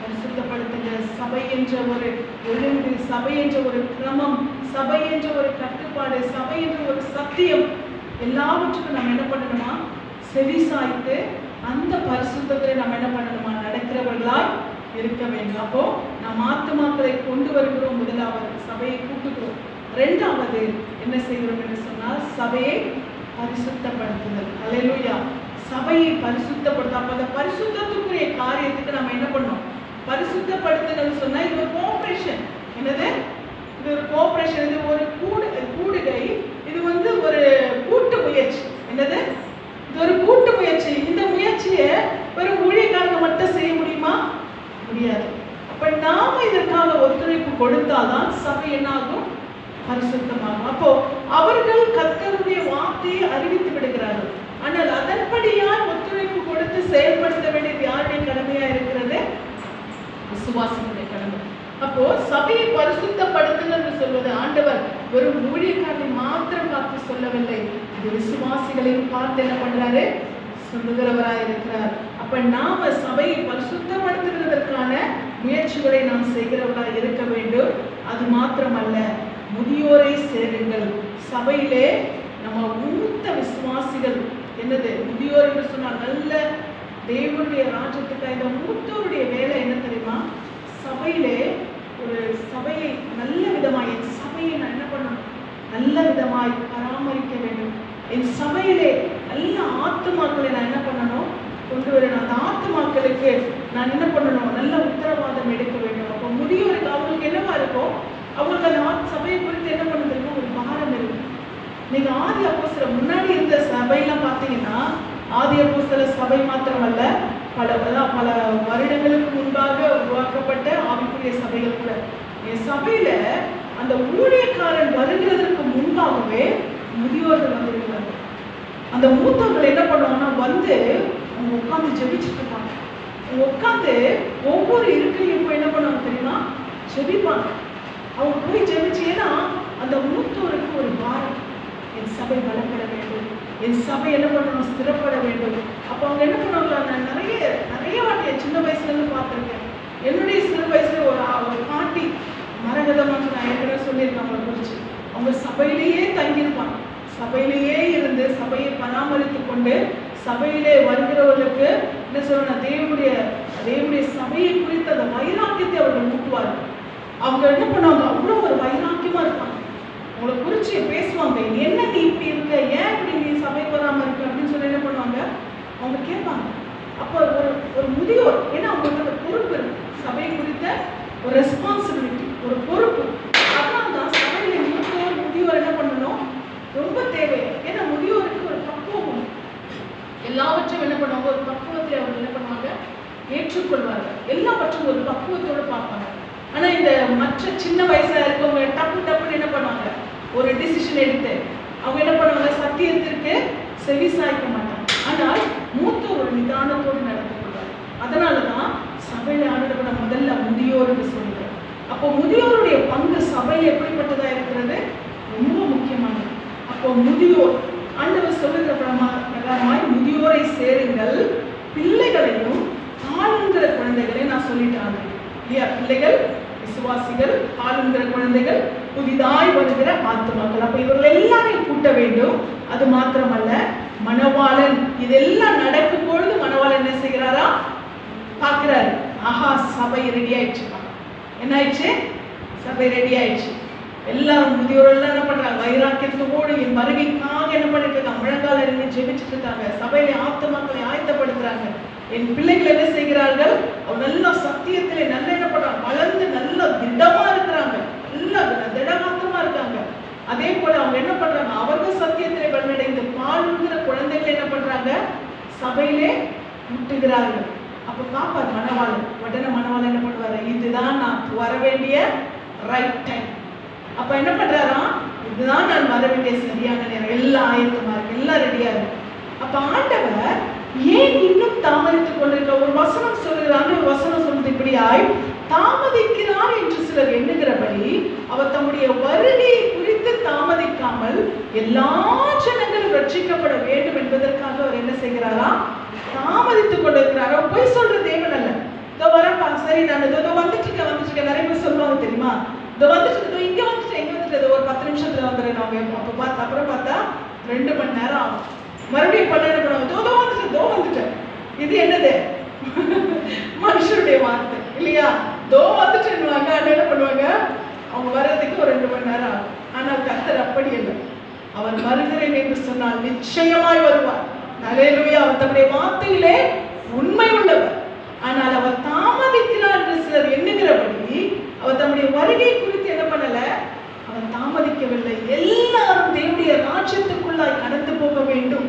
பரிசுத்தப்படுத்துங்க. சபை என்ற ஒரு ஒழுங்கு, சபை என்ற ஒரு கிரமம், சபை என்ற ஒரு கட்டுப்பாடு, சபை என்ற ஒரு சத்தியம், எல்லாவற்றுக்கும் நம்ம என்ன பண்ணணுமா? செவி சாய்த்து அந்த பரிசுத்தத்தை நம்ம என்ன பண்ணணுமா? நடக்கிறவர்களாய் இருக்க வேண்டும். அப்போ நாம் ஆத்துமாக்களை கொண்டு வருகிறோம். முதலாவது சபையை கூட்டுகிறோம். இரண்டாவது என்ன செய்கிறோம் என்று சொன்னால் சபையை பரிசுத்தப்படுத்துதல். அல்லேலூயா. சபையை பரிசுத்தப்படுத்த, அப்ப அந்த பரிசுத்தத்துக்குரிய காரியத்துக்கு நம்ம என்ன பண்ணோம்? பரிசுத்தப்படுத்துதல் சொன்னா இது ஒரு கோஆபரேஷன். என்னது? இது ஒரு கோஆபரேஷன். இது ஒரு கூடுகை. இது ஒரு கூட்டு முயற்சி. என்னது? இது ஒரு கூட்டு முயற்சி. இந்த முயற்சியை வெறும் ஊழியக்காரங்க மட்டும் செய்ய முடியுமா? முடியாது. அப்ப நாம இதற்காக ஒத்துழைப்பு கொடுத்தாதான் சபை என்னாகும்? பரிசுத்தமாகும். அப்போ அவர்கள் கர்த்தருடைய வார்த்தையை அறிவித்து விடுகிறார்கள். ஆனால் அதன்படியால் ஒத்துழைப்பு கொடுத்து செயல்படுத்த வேண்டியது யாருடைய கடமையா இருக்கிறது? விசுவாசிகளுடைய கடமை. அப்போ சபையை பரிசுத்தப்படுத்துதல் சொல்வது ஆண்டவர் வெறும் ஊழியக்காரனை மாத்திரம் பார்த்து சொல்லவில்லை, இது விசுவாசிகளையும் பார்த்து என்ன பண்றாரு? சொல்லுகிறவராய் இருக்கிறார். அப்ப நாம சபையை பரிசுத்தப்படுத்துவதற்கான முயற்சிகளை நாம் செய்கிறவராய் இருக்க வேண்டும். அது மாத்திரமல்ல, முதியோரை சேருங்கள். சபையிலே நம்ம மூத்த விசுவாசிகள், என்னது முதியோர் என்று சொன்னால் நல்ல தேவனுடைய ராஜ்யத்துக்கு இந்த மூத்தோருடைய வேலை என்ன தெரியுமா? சபையிலே ஒரு சபையை நல்ல விதமாய், என் சபையை நான் என்ன பண்ணணும்? நல்ல விதமாய் பராமரிக்க வேண்டும். என் சபையிலே நல்ல ஆத்துமாக்களை நான் என்ன பண்ணணும்? கொண்டு வரணும். அந்த ஆத்துமாக்களுக்கு நான் என்ன பண்ணணும்? நல்ல உத்தரவாதம் எடுக்க வேண்டும். அப்போ முதியோருக்கு அவங்களுக்கு என்னவா இருக்கும்? அவங்களுக்கு அந்த சபையை குறித்து என்ன பண்ணுறதுக்கு ஒரு பாரம் இருக்கு. நீங்க ஆதி அப்போஸ்தலர் முன்னாடி இருந்த சபையெல்லாம் பார்த்தீங்கன்னா, ஆதி அப்போஸ்தலர் சபை மாத்திரமல்ல, பல வருடங்களுக்கு முன்பாக உருவாக்கப்பட்ட ஆவிக்குரிய சபைகள் கூட, என் சபையில அந்த ஊழியக்காரன் வருகிறதற்கு முன்பாகவே முதியோர்கள் வந்துருக்காங்க. அந்த மூத்தவர்கள் என்ன பண்ணுவாங்கன்னா அவங்க உட்காந்து ஜெபிச்சுட்டு இருப்பாங்க. அவங்க உட்காந்து ஒவ்வொரு இருக்கையும் போய் என்ன பண்ணுவாங்க தெரியுமா? ஜெபிப்பாங்க. அவங்க போய் ஜெபிச்சு, ஏன்னா அந்த மூத்தோருக்கு ஒரு பாரம், என் சபை பலப்பட வேண்டும், என் சபை என்ன பண்ணணும்? ஸ்திரப்பட வேண்டும். அப்போ அவங்க என்ன பண்ணுவாங்களா? நான் நிறைய வாட்டி என் சின்ன வயசுல இருந்து பார்த்துருக்கேன். என்னுடைய சிறு வயசுல ஒரு பாட்டி மரகதமாக, நான் ஏற்கனவே சொல்லியிருக்கேன் அவங்களை குறிச்சு, அவங்க சபையிலேயே தங்கியிருப்பாங்க. சபையிலேயே இருந்து சபையை பராமரித்து கொண்டு சபையிலே வருகிறவர்களுக்கு என்ன சொல்லணும்? தேவனுடைய சபையை குறித்த அந்த வைராக்கியத்தை அவர்கள் ஊட்டுவார்கள். அவங்க என்ன பண்ணுவாங்க? அவ்வளோ ஒரு வைராக்கியமா இருப்பாங்க. அவங்களை குறிச்சு பேசுவாங்க, என்ன நீ இப்படி இருக்க, ஏன் இப்படி நீ சபைக்கு வராம இருக்க அப்படின்னு சொல்லி என்ன பண்ணுவாங்க? அவங்க கேட்பாங்க. அப்போ ஒரு முதியோர், ஏன்னா அவங்களுக்கு அந்த பொறுப்பு இருக்கு, சபை குறித்த ஒரு ரெஸ்பான்சிபிலிட்டி, ஒரு பொறுப்பு. அதனால தான் சபையில முதியோர் என்ன பண்ணணும்? ரொம்ப தேவை. ஏன்னா முதியோருக்கு ஒரு பக்குவம், எல்லாவற்றையும் என்ன பண்ணுவாங்க? ஒரு பக்குவத்தில் அவங்க என்ன பண்ணுவாங்க? ஏற்றுக்கொள்வார்கள். எல்லாவற்றும் ஒரு பக்குவத்தோடு பார்ப்பாங்க. ஆனா இந்த மற்ற சின்ன வயசுல இருக்கவங்க டப்புன்னு என்ன பண்ணுவாங்க? ஒரு டிசிஷன் எடுத்து அவங்க என்ன பண்ணுவாங்க? சத்தியத்திற்கு செவி சாய்க்க மாட்டாங்க. ஆனால் மூத்தோர் ஒரு நிதானத்தோடு நடந்து கொள்வார். அதனாலதான் சபையில ஆண்டவர் முதல்ல முதியோர்னு சொல்லுவார். அப்போ முதியோருடைய பங்கு சபையில் எப்படிப்பட்டதா இருக்கிறது? ரொம்ப முக்கியமானது. அப்போ முதியோர் ஆண்டவர் சொல்லுகிற பிரகாரமாய் முதியோரை சேருங்கள், பிள்ளைகளையும் ஆளுங்கிற குழந்தைகளையும் நான் சொல்லிட்டாங்க இல்லையா? பிள்ளைகள், விசுவாசிகள், ஆளுங்கிற குழந்தைகள், புதிதாய் வருகிற ஆத்துமாக்கள். அப்ப இவர்கள் எல்லாரையும் கூட்ட வேண்டும். அது மாத்திரமல்ல, மணவாளன் இதெல்லாம் நடக்கும் பொழுது மணவாளன் என்ன செய்கிறாரா? பார்க்கிறாரு, ஆஹா சபை ரெடி ஆயிடுச்சு. என்ன ஆயிடுச்சு? சபை ரெடி ஆயிடுச்சு. எல்லாரும் முதியோரெல்லாம் என்ன பண்றாங்க? வைராக்கியத்தோடு என் வருகைக்காக என்ன பண்ணிட்டு இருக்காங்க? முழங்கால இருந்து ஜெபிச்சுட்டு இருக்காங்க. சபையில ஆத்துமாக்களை ஆயத்தப்படுத்துறாங்க. என் பிள்ளைகள் என்ன செய்கிறார்கள்? இருக்கிறார்கள். அவங்க நல்ல சத்தியத்திலே நல்ல என்ன பண்றாங்க, வளர்ந்து நல்ல திடமா இருக்கிறாங்க, நல்ல திடகாத்தமா இருக்காங்க. அதே போல அவங்க என்ன பண்றாங்க, அவர்கள் சத்தியத்திலே வளர்ந்த பாலுங்கிற குழந்தைகளை என்ன பண்றாங்க, சபையிலே ஊட்டுகிறார்கள். அப்ப பாப்பார் மணவாளன், உடனே மணவாளன் என்ன பண்ணுவாரு, இதுதான் நான் வர வேண்டிய ரைட் டைம். அப்ப என்ன பண்றாராம், இதுதான் நான் வர வேண்டிய சரியான நேரம், எல்லாம் ஆயத்தமா இருக்கு, எல்லாம் ரெடியா இருக்கு. அப்ப ஆண்டவர் ஏன் இன்னும் தாமதித்துக் கொண்டிருக்க, ஒரு வசனம் சொல்லுகிறாங்க, ஒரு வசனம் சொல்றது இப்படியாய், தாமதிக்கிறார் என்று சிலர் எண்ணுகிறபடி அவர் தம்முடைய வருகையை குறித்து தாமதிக்காமல் எல்லா ஜனங்களும் ரட்சிக்கப்பட வேண்டும் என்பதற்காக அவர் என்ன செய்கிறாரா, தாமதித்துக் கொண்டிருக்கிறார். அவர் போய் சொல்ற தேவன் அல்ல, இதோ வரப்பா, சரி நான் இதோ வந்துட்டு நிறைய பேர் சொல்லுவாங்க தெரியுமா, இதோ வந்துட்டு இங்க வந்துட்டு எங்க வந்துட்டு ஒரு 10 நிமிஷத்துல வந்துடுறேன் அவங்க. அப்ப பார்த்தா அப்புறம் பார்த்தா 2 மணி நேரம் ஆகும். மறுபடியும் பன்னெண்டு பண்ணுவாங்க, தோ வந்துட்டேன். இது என்னது, மனுஷருடைய வார்த்தை இல்லையா? தோ வந்துட்டுன்னுவாங்க, என்ன பண்ணுவாங்க, அவங்க வர்றதுக்கு ஒரு 2 மணி நேரம் ஆகும். ஆனால் கர்த்தர் அப்படி இல்லை, அவர் வருகிறேன் என்று சொன்னால் நிச்சயமாய் வருவார். ஹல்லேலூயா. அவர் தம்முடைய வார்த்தையிலே உண்மை உள்ளவர். ஆனால் அவர் தாமதிக்கிறார் என்று சிலர் எண்ணுகிறபடி அவர் தம்முடைய வருகை குறித்து என்ன பண்ணல, அவர் தாமதிக்கவில்லை. எல்லாரும் தேவனுடைய ராஜ்யத்துக்குள்ளாய் கடந்து போக வேண்டும்,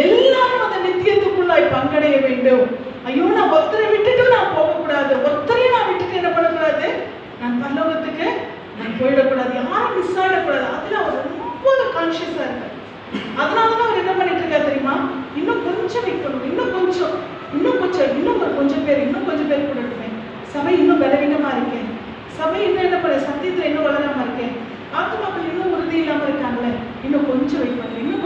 எல்லாரும் அந்த நித்தியத்துக்குள்ளாய் பங்கடைய வேண்டும். ஐயோ, நான் ஒருத்தரை விட்டுட்டு நான் போகக்கூடாது, ஒருத்தரையும் நான் விட்டுட்டு என்ன பண்ணக்கூடாது, நான் பரலோகத்துக்கு நான் போயிடக்கூடாது, யாரும் மிஸ் ஆகிடக்கூடாது. அதுல அவர் ரொம்ப கான்சியஸா இருக்கார். அதனாலதான் அவர் என்ன பண்ணிட்டு இருக்காரு தெரியுமா, இன்னும் கொஞ்சம் வைக்கணும், இன்னும் கொஞ்சம் ஒரு கொஞ்சம் பேர் கூடட்டுமே, சபை இன்னும் பலவீனமா இருக்கேன், சபை இன்னும் என்ன பண்ண, சத்தியத்துல இன்னும் வளராம இருக்கேன், ஆத்மாக்கள் இன்னும் உறுதி இல்லாம இருக்காங்களே, இன்னும் கொஞ்சம் வைப்பாங்க, இன்னும்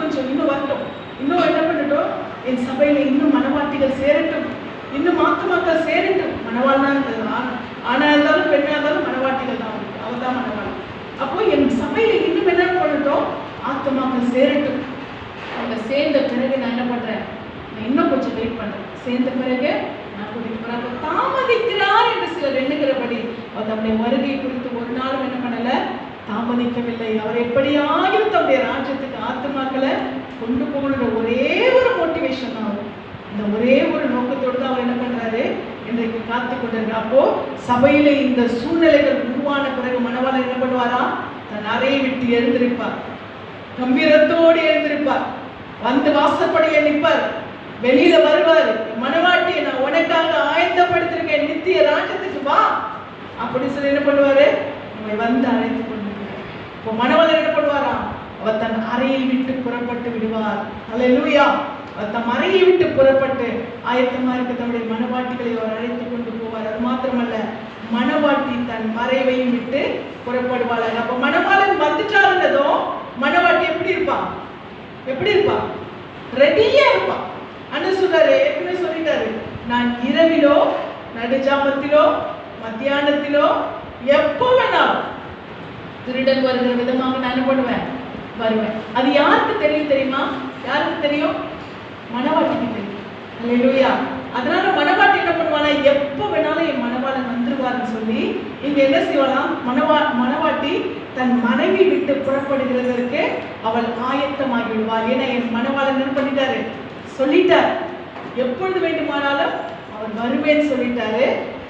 வரட்டும், இன்னும் என்ன பண்ணட்டும், என் சபையில இன்னும் மனவாட்டிகள் சேரட்டும், இன்னும் ஆத்மாக்கள் சேரட்டும். மனவாள் தான், ஆனா இருந்தாலும் பெண்ணா இருந்தாலும் மனவாட்டிகள் தான், அவள் தான் மனவாள். அப்போ என் சபையில இன்னும் என்ன பண்ணட்டும், ஆத்மாக்கள் சேரட்டும். அவங்க சேர்ந்த பிறகு நான் என்ன பண்றேன், நான் இன்னும் கொஞ்சம் வெயிட் பண்றேன், சேர்ந்த பிறகு நான் கூட்டிட்டு போறேன். தாமதிக்கிறார் என்று சிலர் எண்ணுகிறபடி அவர் தம்முடைய வருகை குறித்து ஒரு நாளும் என்ன பண்ணல, தாமதிக்கவில்லை. அவர் எப்படியாயும் தம்முடைய ராஜ்யத்துக்கு ஆத்மாக்களை கொண்டு போகணுன்ற ஒரே ஒரு மோட்டிவேஷன் தான், இந்த ஒரே ஒரு நோக்கத்தோடு தான் அவர் என்ன பண்றாரு, இன்றைக்கு காத்து கொண்டிருக்கிறார். அப்போ சபையில இந்த சூழ்நிலைகள் உருவான பிறகு மணவாளன் என்ன பண்ணுவாரா, தன் அறையை விட்டு எழுந்திருப்பார், கம்பீரத்தோடு எழுந்திருப்பார், வந்து வாசப்படியை நிற்பார், வெளியில வருவார், மணவாட்டியை நான் உனக்காக ஆயத்தப்படுத்திருக்கேன், நித்திய ராஜ்யத்துக்கு வா அப்படி சொல்லி என்ன பண்ணுவாரு, நம்மை வந்து அழைத்து கொண்டு. இப்போ மணவாளன் என்ன பண்ணுவாராம், அவர் தன் அறையை விட்டு புறப்பட்டு விடுவார். அல்லேலூயா. அவர் தம் அறையை விட்டு புறப்பட்டு ஆயத்தமா இருக்க தன்னுடைய மணவாட்டிகளை அவர் அழைத்து கொண்டு போவார். அது மாத்திரமல்ல, மணவாட்டி தன் மறைவையும் விட்டு புறப்படுவாள். அப்ப மணவாளன் வந்துட்டாருன்னதும் மணவாட்டி எப்படி இருப்பா, ரெடியா இருப்பா. அண்ணன் சொல்றாரு, ஏற்கனவே சொல்லிட்டாரு, நான் இரவிலோ நடுஜாமத்திலோ மத்தியானத்திலோ எப்போ வேணாலும் திருடன் வருகிற விதமாக நான் என்ன வருவேன். அது யாருக்கு தெரியும் தெரியுமா, யாருக்கு தெரியும், மணவாட்டிக்கு தெரியும். அல்லேலூயா. அதனால மணவாட்டி என்ன பண்ணுவானா, எப்போ வேணாலும் என் மணவாளன் வந்துருவார்னு சொல்லி இங்க என்ன செய்வாளாம், மணவாட்டி தன் மனைவி விட்டு புறப்படுகிறதற்கு அவள் ஆயத்தமாகி விடுவாள். ஏன்னா என் மணவாளன் என்ன பண்ணிட்டாரு, சொல்லிட்டார், எப்பொழுது வேண்டுமானாலும் அவர் வருவேன்னு சொல்லிட்டாரு,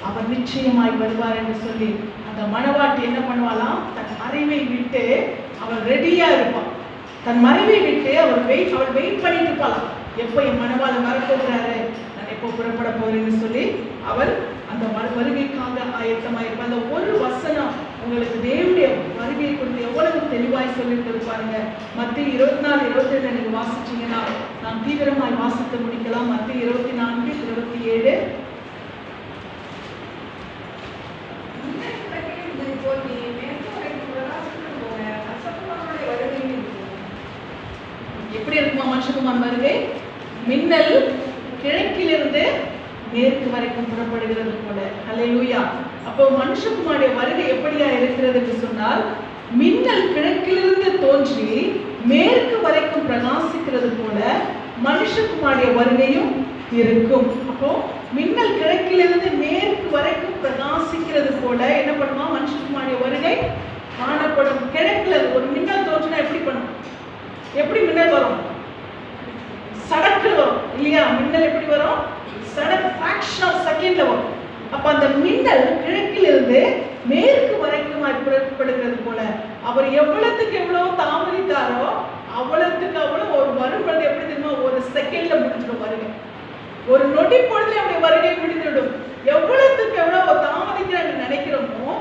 அவர் நிச்சயமாய் வருவார் என்று சொல்லி அந்த மணவாட்டி என்ன பண்ணுவாளாம், தன் மறைவை விட்டு அவள் ரெடியா இருப்பாள். தன் மறைவை விட்டு அவள் வெயிட் பண்ணிட்டு இருப்பாளாம், எப்போ என் மணவாளன் வரப்போகிறாரு, நான் எப்போ புறப்பட போறேன்னு சொல்லி அவள் அந்த வருகைக்காக ஆயத்தமாயிருப்பாள். அந்த ஒரு வசனம் உங்களுக்கு தேவனுடைய வருகையை குறித்து எவ்வளவு தெளிவாய் சொல்லிட்டு பாருங்க. மத்திய 24:27 எனக்கு வாசிச்சீங்கன்னா நாம் தீவிரமாய் வாசித்து முடிக்கலாம். மத்திய 24:27. எப்படி இருக்குமா மனுஷகுமார் வருகை, மின்னல் கிழக்கிலிருந்து மேற்கு வரைக்கும் புறப்படுகிறது போல. அல்லேலூயா. அப்போ மனுஷகுமாருடைய வருகை எப்படியா இருக்கிறது என்று சொன்னால், மின்னல் கிழக்கிலிருந்து தோன்றி மேற்கு வரைக்கும் பிரகாசிக்கிறது போல மனுஷகுமாருடைய வருகையும் இருக்கும். அப்போ மின்னல் கிழக்கிலிருந்து மேற்கு வரைக்கும் பிரகாசிக்கிறது போல என்ன பண்ணுமா, மனுஷகுமாருடைய வருகை காணப்படும். கிழக்குல ஒரு மின்னல் தோன்றினா எப்படி பண்ணும், எப்படி மின்னல் வரும், சடக்கு வரும் இல்லையா? மின்னல் எப்படி வரும், சடக் ஃபிராக்ஷன் ஆஃப் செகண்ட்ல அந்த மின்னல் கிழக்கிலிருந்து மேற்கு வரைக்கும் புறப்படுகிறது போல அவர் எவ்வளவுக்கு எவ்வளவு தாமதித்தாரோ அவ்வளவுக்கு அவ்வளவு ஒரு வரும்பொழுது எப்படி தெரியுமா, ஒரு செகண்ட்ல முடிஞ்சிடும் வருகை. ஒரு நொடி பொழுதுல அவருடைய வருகை முடிந்துவிடும். எவ்வளவுக்கு எவ்வளவு தாமதிக்கிறாங்க நினைக்கிறோமோ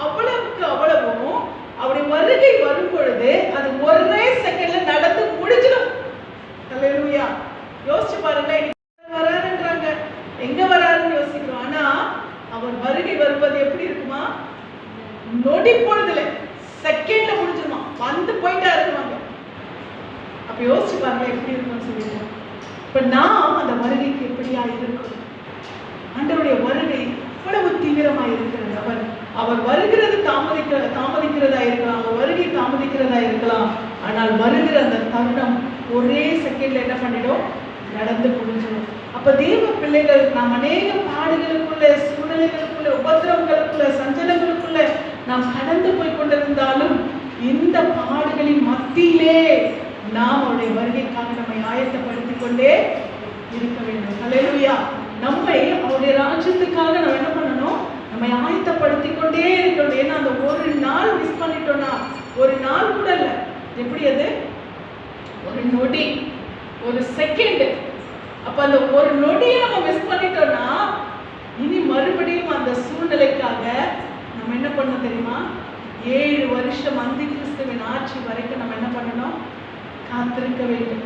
அவ்வளவுக்கு அவ்வளவும் அவருடைய வருகை வரும் பொழுது அது ஒரே செகண்ட்ல நடந்து முடிஞ்சிடும். அல்லேலூயா. யோசிச்சு பாருங்க, வராருன்றாங்க, எங்க வராருன்னு யோசிக்கிறோம். ஆனா அவர் வருகை வருவது எப்படி இருக்குமா, நொடி பொழுதுல செகண்ட்ல முடிஞ்சிருமா, வந்து போயிட்டா இருக்குவாங்க. அப்ப யோசிச்சு பாருங்க எப்படி இருக்கும்னு சொல்லிட்டு. இப்ப நாம் அந்த வருகைக்கு எப்படியா இருக்கும்? ஆண்டவருடைய வருகை இவ்வளவு தீவிரமா இருக்கிறது. அவர் வருகிறது தாமதிக்கிறதா இருக்கலாம், அவர் வருகை தாமதிக்கிறதா இருக்கலாம். ஆனால் வருகிற அந்த தருணம் ஒரே செகண்ட்ல என்ன பண்ணிடும், நடந்து புரிஞ்சிடும். அப்ப தேவ பிள்ளைகள் நாம் அநேக பாடுகளுக்குள்ள, சூழ்நிலைகளுக்குள்ள, உபத்திரவங்களுக்குள்ள, சஞ்சலங்களுக்குள்ள நாம் கடந்து போய் கொண்டிருந்தாலும் இந்த பாடுகளின் மத்தியிலே நாம் அவருடைய வருகைக்காக நம்மை ஆயத்தப்படுத்திக் கொண்டே இருக்க வேண்டும். அல்லேலூயா. நம்மை அவருடைய ராஜ்யத்துக்காக நம்ம என்ன பண்ணணும், நம்மை ஆயத்தப்படுத்திக் கொண்டே இருக்கணும். ஏன்னா அந்த ஒரு நாள் மிஸ் பண்ணிட்டோம்னா, ஒரு நாள் கூட இல்லை, எப்படி அது ஒரு நொடி, ஒரு செகண்ட். அப்ப அந்த ஒரு நொடியை நம்ம மிஸ் பண்ணிட்டோம்னா இனி மறுபடியும் அந்த சூழ்நிலைக்காக நம்ம என்ன பண்ணணும் தெரியுமா, 7 வருஷம் அந்தி கிறிஸ்துவின் ஆட்சி வரைக்கும் நம்ம என்ன பண்ணணும், காத்திருக்க வேண்டும்.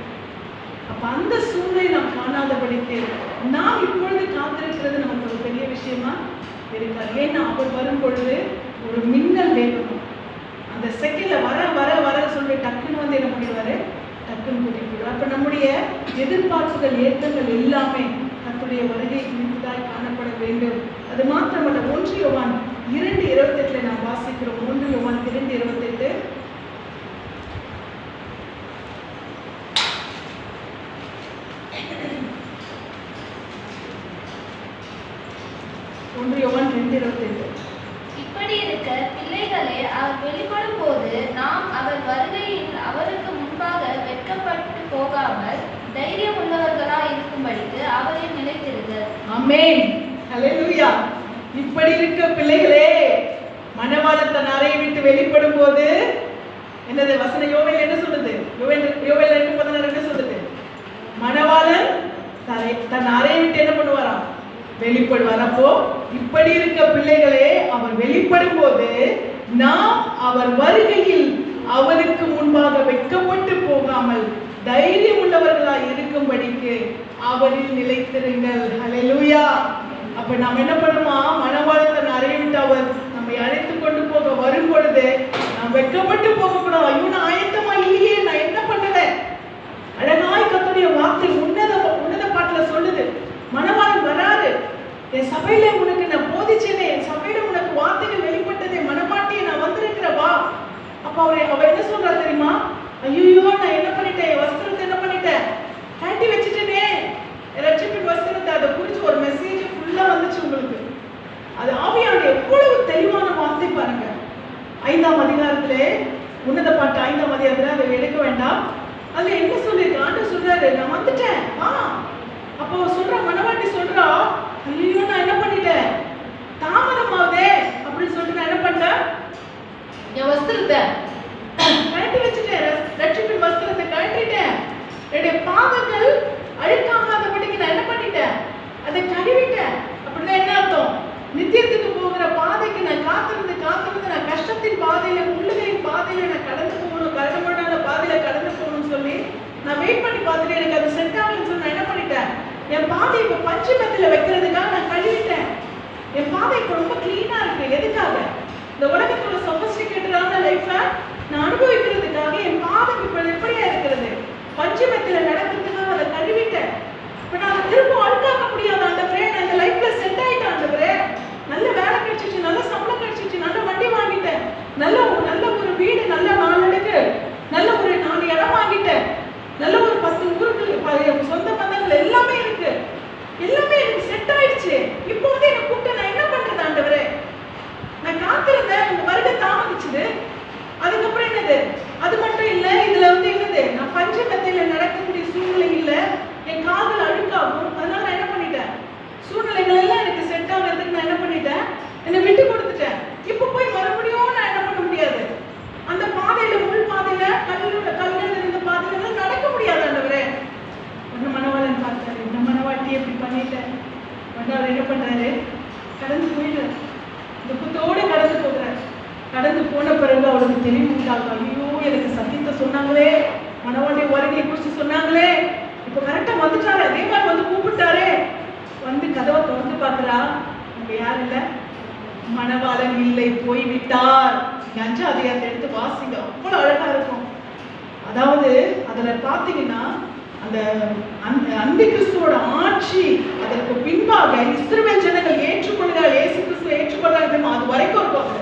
அப்ப அந்த சூழ்நிலை நாம் காணாதபடிக்கு நாம் இப்பொழுது காத்திருக்கிறது நமக்கு ஒரு பெரிய விஷயமா இருக்காது. ஏன்னா அவர் வரும் பொழுது ஒரு மின்னல் வேகம், அந்த செகண்ட்ல வர வர வர சொல்லி டக்குன்னு வந்து என்ன பண்ணிடுவாரு, டக்குன்னு கூட்டிட்டு போயிடுவார். அப்ப நம்முடைய எதிர்பார்ப்புகள், ஏற்றங்கள் எல்லாமே தன்னுடைய வருகை குறித்ததாய் காணப்பட வேண்டும். அது மாத்திரமல்ல, 1 யோவான் 2:28 நாம் வாசிக்கிறோம். 1 யோவான் 2:28. 1 யோவான் 2:28. இப்படி இருக்க பிள்ளைகளே, அவர் வெளிப்படும் போது நாம் அவர் வருகையில் அவருக்கு முன்பாக வெட்கப்பட்டு போகாமல் தைரியம் உள்ளவர்களாய் இருக்கும்படிக்கு அவரில் நிலைத்திருங்கள். ஆமென். ஹல்லேலூயா. இப்படி இருக்க பிள்ளைகளே, மணவாளன் தன் அறையை விட்டு வெளிப்படும் போது என்னது வசனம், யோவேல் என்ன சொல்லுது, யோவேல் 2:16 என்ன சொல்லுது, மணவாளன் தன் அறையை விட்டு என்ன பண்ணுவாராம், வெளிப்படுவார். அப்போ இப்படி இருக்க பிள்ளைகளே, அவர் வெளிப்படும் போது நாம் அவர் வருகையில் அவருக்கு முன்பாக வெட்கப்பட்டு போகாமல் தைரியம் உள்ளவர்களாய் இருக்கும்படிக்கு அவரில் நிலைத்திருங்கள். ஹல்லேலூயா. அப்ப நாம் என்ன பண்ணுமா, மணவாளன் தன் அறையை விட்டு அவர் நம்மை அழைத்து கொண்டு போக வரும் பொழுது நாம் வெட்கப்பட்டு போகக்கூடாது. ஐயோ, நான் ஆயத்தமா இல்லையே, நான் என்ன பண்ணுவேன். அழகாய் கர்த்தருடைய வார்த்தை உன்னத பாட்டுல சொல்லுது, மணவாளன் வராரு, என் சபையில உனக்கு நான் போதிச்சேனே, என் சபையில உனக்கு வார்த்தைகள் வெளிப்பட்டதே, மனமாட்டியே நான் வந்திருக்கிற வா. அப்ப அவர் என்ன சொல்றாரு தெரியுமா, ஐயோ நான் என்ன பண்ணிட்டேன், என் வஸ்திரத்தை என்ன பண்ணிட்டேன், கட்டி வச்சுட்டேனே, ரட்சிப்பின் வஸ்திரத்தை. அதை குறிச்சு ஒரு மெசேஜ் ஃபுல்லா வந்துச்சு உங்களுக்கு. அது ஆவியானவர் எவ்வளவு தெளிவான வார்த்தை பாருங்க. 5ஆம் அதிகாரத்திலே, உன்னத பாட்டு 5ஆம் அதிகாரத்துல அதை எடுக்க வேண்டாம், அதுல என்ன சொல்லிருக்கு, ஆண்டவர் சொல்றாரு, நான் வந்துட்டேன் வா. அப்போ சொல்ற மனவாட்டி சொல்றா, ஐயோ நான் என்ன பண்ணிட்டேன், தாமதமாவதே அப்படின்னு சொல்லிட்டு நான் என்ன பண்ணேன், என் வஸ்திரத்தை கழட்டி வச்சுட்டேன், ரட்சிப்பின் வஸ்திரத்தை கழட்டிட்டேன், என்னுடைய பாதங்கள் அழுக்காகாதபடிக்கு நான் என்ன பண்ணிட்டேன், அதை கழுவிட்டேன். அப்படின்னா என்ன அர்த்தம், நித்தியத்துக்கு போகிற பாதைக்கு நான் காத்திருந்து நான் கஷ்டத்தின் பாதையில, உள்ளுகளின் பாதையில நான் கடந்து போகணும், கரடுமுரடான பாதையில கடந்து போகணும்னு சொல்லி நான் வெயிட் பண்ணி பார்த்துட்டு எனக்கு அது செட் ஆகலன்னு சொல்லி நான் என்ன பண்ணிட்டேன், என் பாதை இப்போ பஞ்சமத்தில் வைக்கிறதுக்காக நான் கழுவிட்டேன். என் பாதை இப்போ ரொம்ப கிளீனா இருக்கு. எதுக்காக, இந்த உலகத்தோட சொபஸ்டிகேட்டடான லைஃப நான் அனுபவிக்கிறதுக்காக என் பாதை இப்போ எப்படியா இருக்கிறது, பஞ்சமத்தில் நடக்கிறதுக்காக அதை கழுவிட்டேன். இப்போ நான் திரும்ப அழுக்காக்க முடியாது ஆண்டவரே, நான் இந்த லைஃப்ல செட் ஆயிட்டேன் ஆண்டவரே, நல்ல வேலை கிடைச்சிச்சு, நல்ல சம்பளம் கிடைச்சிச்சு, நல்ல வண்டி வாங்கிட்டேன், நல்ல ஒரு வீடு, நல்ல 4 அடுக்கு, நல்ல ஒரு 4 இடம் வாங்கிட்டேன், நல்ல ஒரு 10 ஊருக்கு சொந்த பந்தங்கள் எல்லாமே இருக்கு, எல்லாமே எனக்கு என்ன பண்றாரு? கடந்து போயிடுறாரு. துக்கத்தோடு கடந்து போகிறார். கடந்து போன பிறகு அவளுக்கு தெளிவு உண்டாகும். ஐயோ, எனக்கு சத்தியத்தை சொன்னாங்களே, மணவாளுடைய வருகையை குறித்து சொன்னாங்களே, இப்போ கரெக்டா வந்துட்டாரு, அதே மாதிரி வந்து கூப்பிட்டாரு. வந்து கதவை திறந்து பார்க்கிறா, அங்க யார் இல்லை, மணவாளன் இல்லை, போய்விட்டார். 5ஆம் அதிகாரத்தை எடுத்து வாசிங்க, அவ்வளவு அழகா இருக்கும். அதாவது அதுல பாத்தீங்கன்னா அந்த அந்தி கிறிஸ்துவோட ஆட்சி அதற்கு பின்பாக இஸ்ரவேல் ஜனங்கள் ஏற்றுக்கொள்கிறார், இயேசு கிறிஸ்துவை ஏற்றுக்கொள்கிறார்கள், அது வரைக்கும் இருக்கும்.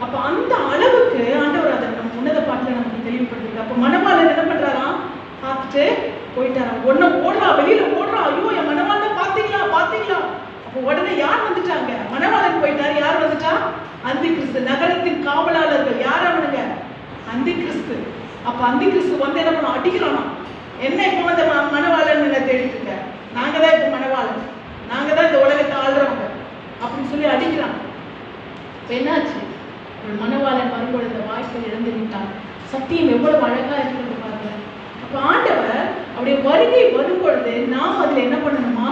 அப்ப அந்த அளவுக்கு ஆண்டவர் அதை நம்ம உன்னத பாட்டுல நமக்கு தெளிவுபடுத்திருக்கு. அப்ப மணவாளன் என்ன பண்றாராம்? பார்த்துட்டு போயிட்டாராம். ஒன்னும் ஓடுறா, வெளியில ஓடுறா, ஐயோ என் மணவாளன் பாத்தீங்களா பாத்தீங்களா. அப்ப உடனே யார் வந்துட்டாங்க? மணவாளன் போயிட்டாரு. யார் வந்துட்டா? அந்தி கிறிஸ்து. நகரத்தின் காவலாளர்கள் யார்? அவனுங்க அந்தி கிறிஸ்து. அப்ப அந்தி கிறிஸ்து வந்து என்ன பண்ண அடிக்கிறானா, என்ன இப்ப வந்து மணவாளன் என்ன தேடிட்டு இருக்க, நாங்க தான் இப்ப மணவாளன், நாங்க தான் இந்த உலகத்தை ஆள்றவங்க அப்படின்னு சொல்லி அடிக்கிறான். என்னாச்சு? ஒரு மணவாளன் வரும்பொழுது வாய்ப்பை இழந்து விட்டான். சத்தியம் எவ்வளவு அழகா இருக்கிறது பாருங்க. அப்ப ஆண்டவர் அவருடைய வருகை வரும்பொழுது நாம் அதுல என்ன பண்ணணுமா?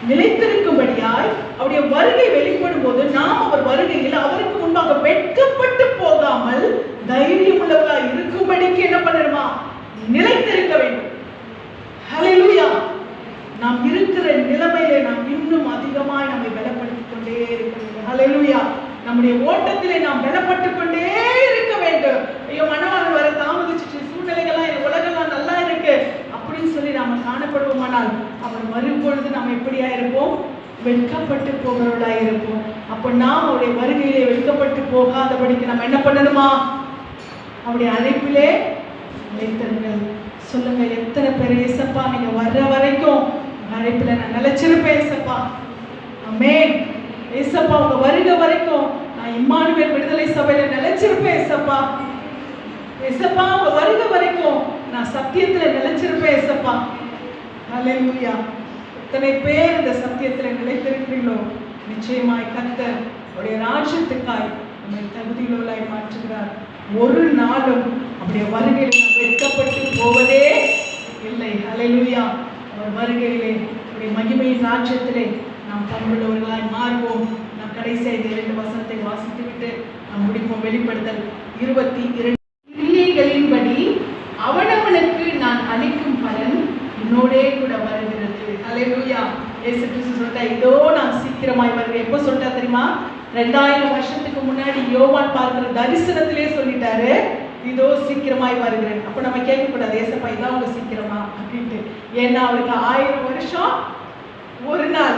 நிலைத்திருக்கும்படியாய் அவருடைய வருகை வெளிப்படும் போது நாம் அவர் வருகையில் அவருக்கு முன்பாக வெட்கப்பட்டு போகாமல் தைரியம் உள்ளவர்களா இருக்கும்படிக்கு என்ன பண்ணணுமா? நிலைத்திருக்க வேண்டும். ஹல்லேலூயா. நாம் இருக்கிற நிலைமையிலே நாம் இன்னும் அதிகமாய் நம்மை பலப்படுத்திக் கொண்டே இருக்க வேண்டும். ஹல்லேலூயா. நம்முடைய ஓட்டத்திலே நாம் பலப்பட்டுக் கொண்டே இருக்க வேண்டும். ஐயோ, மணவாளன் வர தாமதிச்சு, சூழ்நிலைகள்லாம் இந்த உலகெல்லாம் நல்லா இருக்கு அப்படின்னு சொல்லி நாம காணப்படுவோமானால் அவர் வரும்பொழுது நாம் எப்படியா இருப்போம்? வெட்கப்பட்டு போகிறவர்களா இருப்போம். அப்ப நாம் அவருடைய வருகையிலே வெட்கப்பட்டு போகாதபடிக்கு நம்ம என்ன பண்ணணுமா? அவருடைய அழைப்பிலே நிலைத்திருங்கள். சொல்லுங்க, எத்தனை பேர் ஏசப்பா நீங்க வர்ற வரைக்கும் அழைப்புல நான் நிலைச்சிருப்பேன் ஏசப்பா. ஆமென். ஏசப்பா உங்க வருகை வரைக்கும் நான் இம்மானுவேல் விடுதலை சபையில நிலைச்சிருப்பேன் ஏசப்பா. ஏசப்பா உங்க வருகை வரைக்கும் நான் சத்தியத்துல நிலைச்சிருப்பேன் ஏசப்பா. ஹல்லேலூயா. எத்தனை பேர் இந்த சத்தியத்துல நிலைத்திருக்கிறீர்களோ நிச்சயமாய் கர்த்தர் அவருடைய ராஜ்யத்துக்காய் நம்மை தகுதியுள்ளவர்களாய் மாற்றுகிறார். ஒரு நாளும் அப்படியே வருகையில் நாம் வெட்கப்பட்டு போவதே இல்லை. ஹல்லேலூயா. அவர் வருகையிலே அவருடைய மகிமையின் ராஜ்யத்திலே நாம் பங்குள்ளவர்களாய் மாறுவோம். நாம் கடைசியாக 2 வசனத்தை வாசித்து விட்டு நாம் முடிப்போம். வெளிப்படுத்தல் 22 கிரியைகளின்படி அவனவனுக்கு நான் அளிக்கும் பலன் என்னோடே கூட வருகிறது. ஹல்லேலூயா. இயேசு கிறிஸ்து சொல்லிட்டா, இதோ நான் சீக்கிரமாய் வருகிறேன். எப்போ சொல்லிட்டா தெரியுமா? 2000 வருஷத்துக்கு முன்னாடி யோவான் பார்க்கிற தரிசனத்திலே சொல்லிட்டாரு, இதோ சீக்கிரமாய் வருகிறேன். அப்ப நம்ம கேட்கக்கூடாது, ஏசப்பா இதான் அவங்க சீக்கிரமா அப்படின்ட்டு. ஏன்னா அவருக்கு 1000 வருஷம் ஒரு நாள்.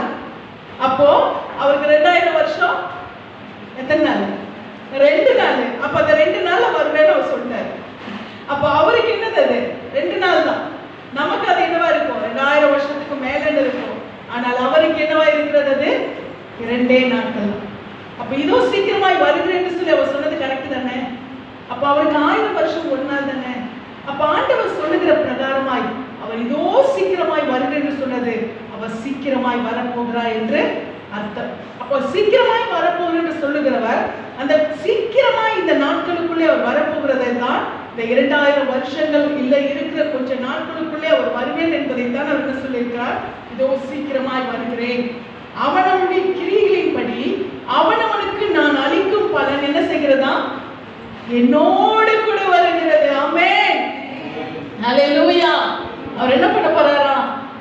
அப்போ அவருக்கு 2000 வருஷம் எத்தனை நாள்? 2 நாள். அப்ப அந்த 2 நாள்ல வருவேன்னு அவர் சொல்லிட்டாரு. அப்ப அவருக்கு என்னது? அது 2 நாள் தான். நமக்கு அது என்னவா இருக்கும்? 2000 வருஷத்துக்கு மேல இருக்கும். ஆனால் அவருக்கு என்னவா இருக்கிறது? அது 2 நாட்கள். அப்ப இதோ சீக்கிரமாய் வருகிறேன்னு சொல்லி அவர் சொன்னது கரெக்ட் தானே? அப்ப அவருக்கு 1000 வருஷம் ஒரு நாள் தானே? அப்ப ஆண்டவர் சொல்லுகிற பிரகாரமாய் அவர் இதோ சீக்கிரமாய் வருகிறேன்னு சொன்னது, அவர் சீக்கிரமாய் வரப்போகிறார் என்று அர்த்தம். அப்போ சீக்கிரமாய் வரப்போகிறார் என்று சொல்லுகிறவர் அந்த சீக்கிரமாய் இந்த நாட்களுக்குள்ளே அவர் வரப்போகிறதை தான், இந்த 2000 வருஷங்கள் இல்லை இருக்கிற கொஞ்ச நாட்களுக்குள்ளே அவர் வருவேன் என்பதை தான் அவர் என்ன சொல்லியிருக்கிறார்? இதோ சீக்கிரமாய் வருகிறேன். அவனவனுடைய கிரியைகளின்படி அவனவனுக்கு நான் அளிக்கும் பலன் என்ன செய்கிறதா? என்னோடு கூட வருகிறது. ஆமென். ஹல்லேலூயா. அவர் என்ன பண்ண போறாரா?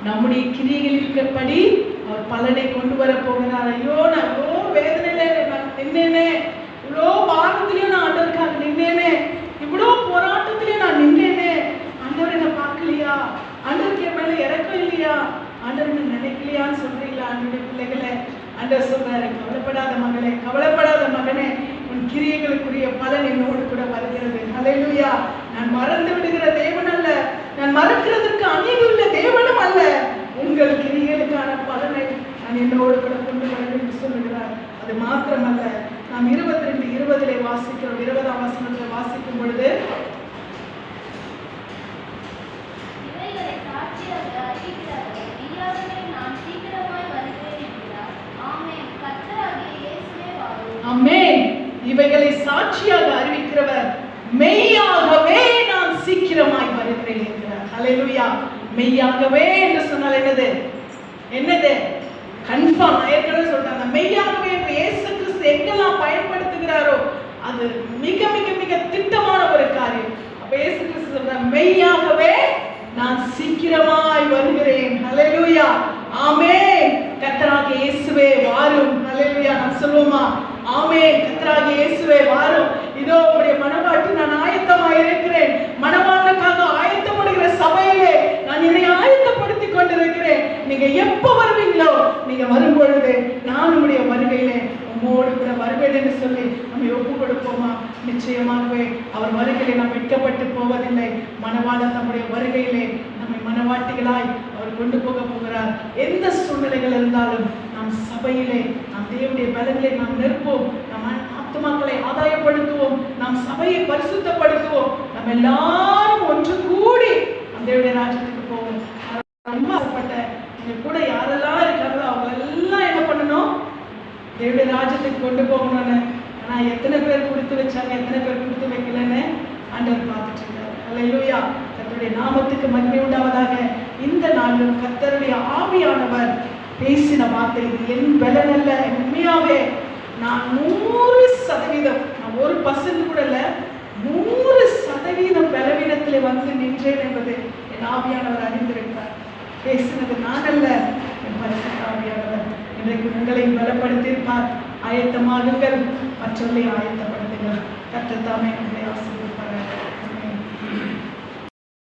நம்முடைய கிரியைகளின்படி அவர் பலனை கொண்டு வர போகிறார். ஐயோ, நான் இவ்வளோ வேதனையில நான் நின்னேனே, இவ்வளோ பாரத்திலையும் நான் ஆண்டவருக்காக நின்னேனே, இவ்வளோ போராட்டத்திலையும் நான் நின்னேனே, ஆண்டவர் என்ன பார்க்கலையா? ஆண்டவருக்கு என் மேல இறக்கம் இல்லையா? ஆண்டவர் நினைக்கலையான்னு சொல்றீங்களா? ஆண்டவருடைய பிள்ளைகளை ஆண்டவர் சொல்றாரு, கவலைப்படாத மகளே, கவலைப்படாத மகனே, உன் கிரியைகளுக்குரிய பலன் என்னோடு கூட வருகிறது. ஹல்லேலூயா. நான் மறந்து விடுகிற தேவன் அல்ல, நான் மறக்கிறதுக்கு அநீதியுள்ள தேவனும் அல்ல. உங்கள் கிரியைகளுக்கான பலனை நான் என்னோடு கூட கொண்டு வருவேன் என்று சொல்லுகிறார். அது மாத்திரமல்ல, நாம் 22:20 வாசிக்கிறோம். 20ஆம் வசனத்தில் வாசிக்கும் பொழுது, ஆமென். இவைகளை சாட்சியாக அறிவிக்கிறவர் மெய்யாகவே நான் சீக்கிரமாய் வருகிறேன் என்கிறார். ஹல்லேலூயா. மெய்யாகவே என்று சொன்னால் என்னது? என்னது? கன்ஃபார்ம். நிஜம். நான் ஏற்கனவே சொல்றேன், அந்த மெய்யாகவே என்று இயேசு கிறிஸ்து எங்கெல்லாம் பயன்படுத்துகிறாரோ அது மிக மிக மிக திட்டமான ஒரு காரியம். அப்ப இயேசு கிறிஸ்து சொல்றார், மெய்யாகவே நான் சீக்கிரமாய் வருகிறேன். ஹல்லேலூயா, ஆமென். கர்த்தராகிய இயேசுவே வாரும். ஹல்லேலூயா, நாம் சொல்லுவோமா? ஆமென். கர்த்தராகிய இயேசுவே வாரும். இதோ உம்முடைய மனவாட்டி நான் ஆயத்தமாய் இருக்கிறேன். மனவாளனுக்காக ஆயத்தப்படுகிற சபையிலே நான் என்னை ஆயத்தப்படுத்திக் கொண்டிருக்கிறேன். நீங்க எப்ப வருவீங்களோ, நீங்க வரும்பொழுது நான் உம்முடைய வருகையிலே உம்மோடு கூட வருவேன் என்று சொல்லி நம்ம ஒப்பு கொடுப்போமா? நிச்சயமாகவே அவர் வருகையிலே நாம் வெட்கப்பட்டு போவதில்லை. மனவாளன் நம்முடைய வருகையிலே நம்மை மனவாட்டிகளாய் அவர் கொண்டு போக போகிறார். எந்த சூழ்நிலைகள் இருந்தாலும் நாம் சபையிலே நாம் தேவனுடைய பலங்களை நாம் நிற்போம். நம் ஆத்துமாக்களை ஆதாயப்படுத்துவோம். நாம் சபையை பரிசுத்தப்படுத்துவோம். நம்ம எல்லாரும் ஒன்று கூடி அந்த தேவனுடைய ராஜ்யத்துக்கு போவோம். ரொம்ப ஆசைப்பட்ட எங்க கூட யாரெல்லாம் இருக்காங்களோ அவங்க எல்லாம் என்ன பண்ணணும்? தேவனுடைய ராஜ்யத்துக்கு கொண்டு போகணும்னு. ஆனா எத்தனை பேர் கொடுத்து வச்சாங்க, எத்தனை பேர் கொடுத்து வைக்கலன்னு ஆண்டவர் பார்த்துட்டு இருக்காரு. அல்லேலூயா, கர்த்தருடைய நாமத்துக்கு மகிமை உண்டாவதாக. இந்த நாளிலும் கர்த்தருடைய ஆவியானவர் பேசின வார்த்தை இது என் பலன் அல்ல. உண்மையாவே நான் 100%, நான் 1% கூட இல்லை, 100% பலவீனத்திலே வந்து நின்றேன் என்பது என் ஆவியானவர் அறிந்திருக்கிறார். பேசினது நான் அல்ல, என் பரிசுத்த ஆவியானவர். இன்றைக்கு உங்களை பலப்படுத்தியிருப்பார். ஆயத்தமாகுங்கள், மற்றவர்களை ஆயத்தப்படுத்துங்கள். கர்த்தர் தாமே உங்களை ஆசீர்வதிப்பார்.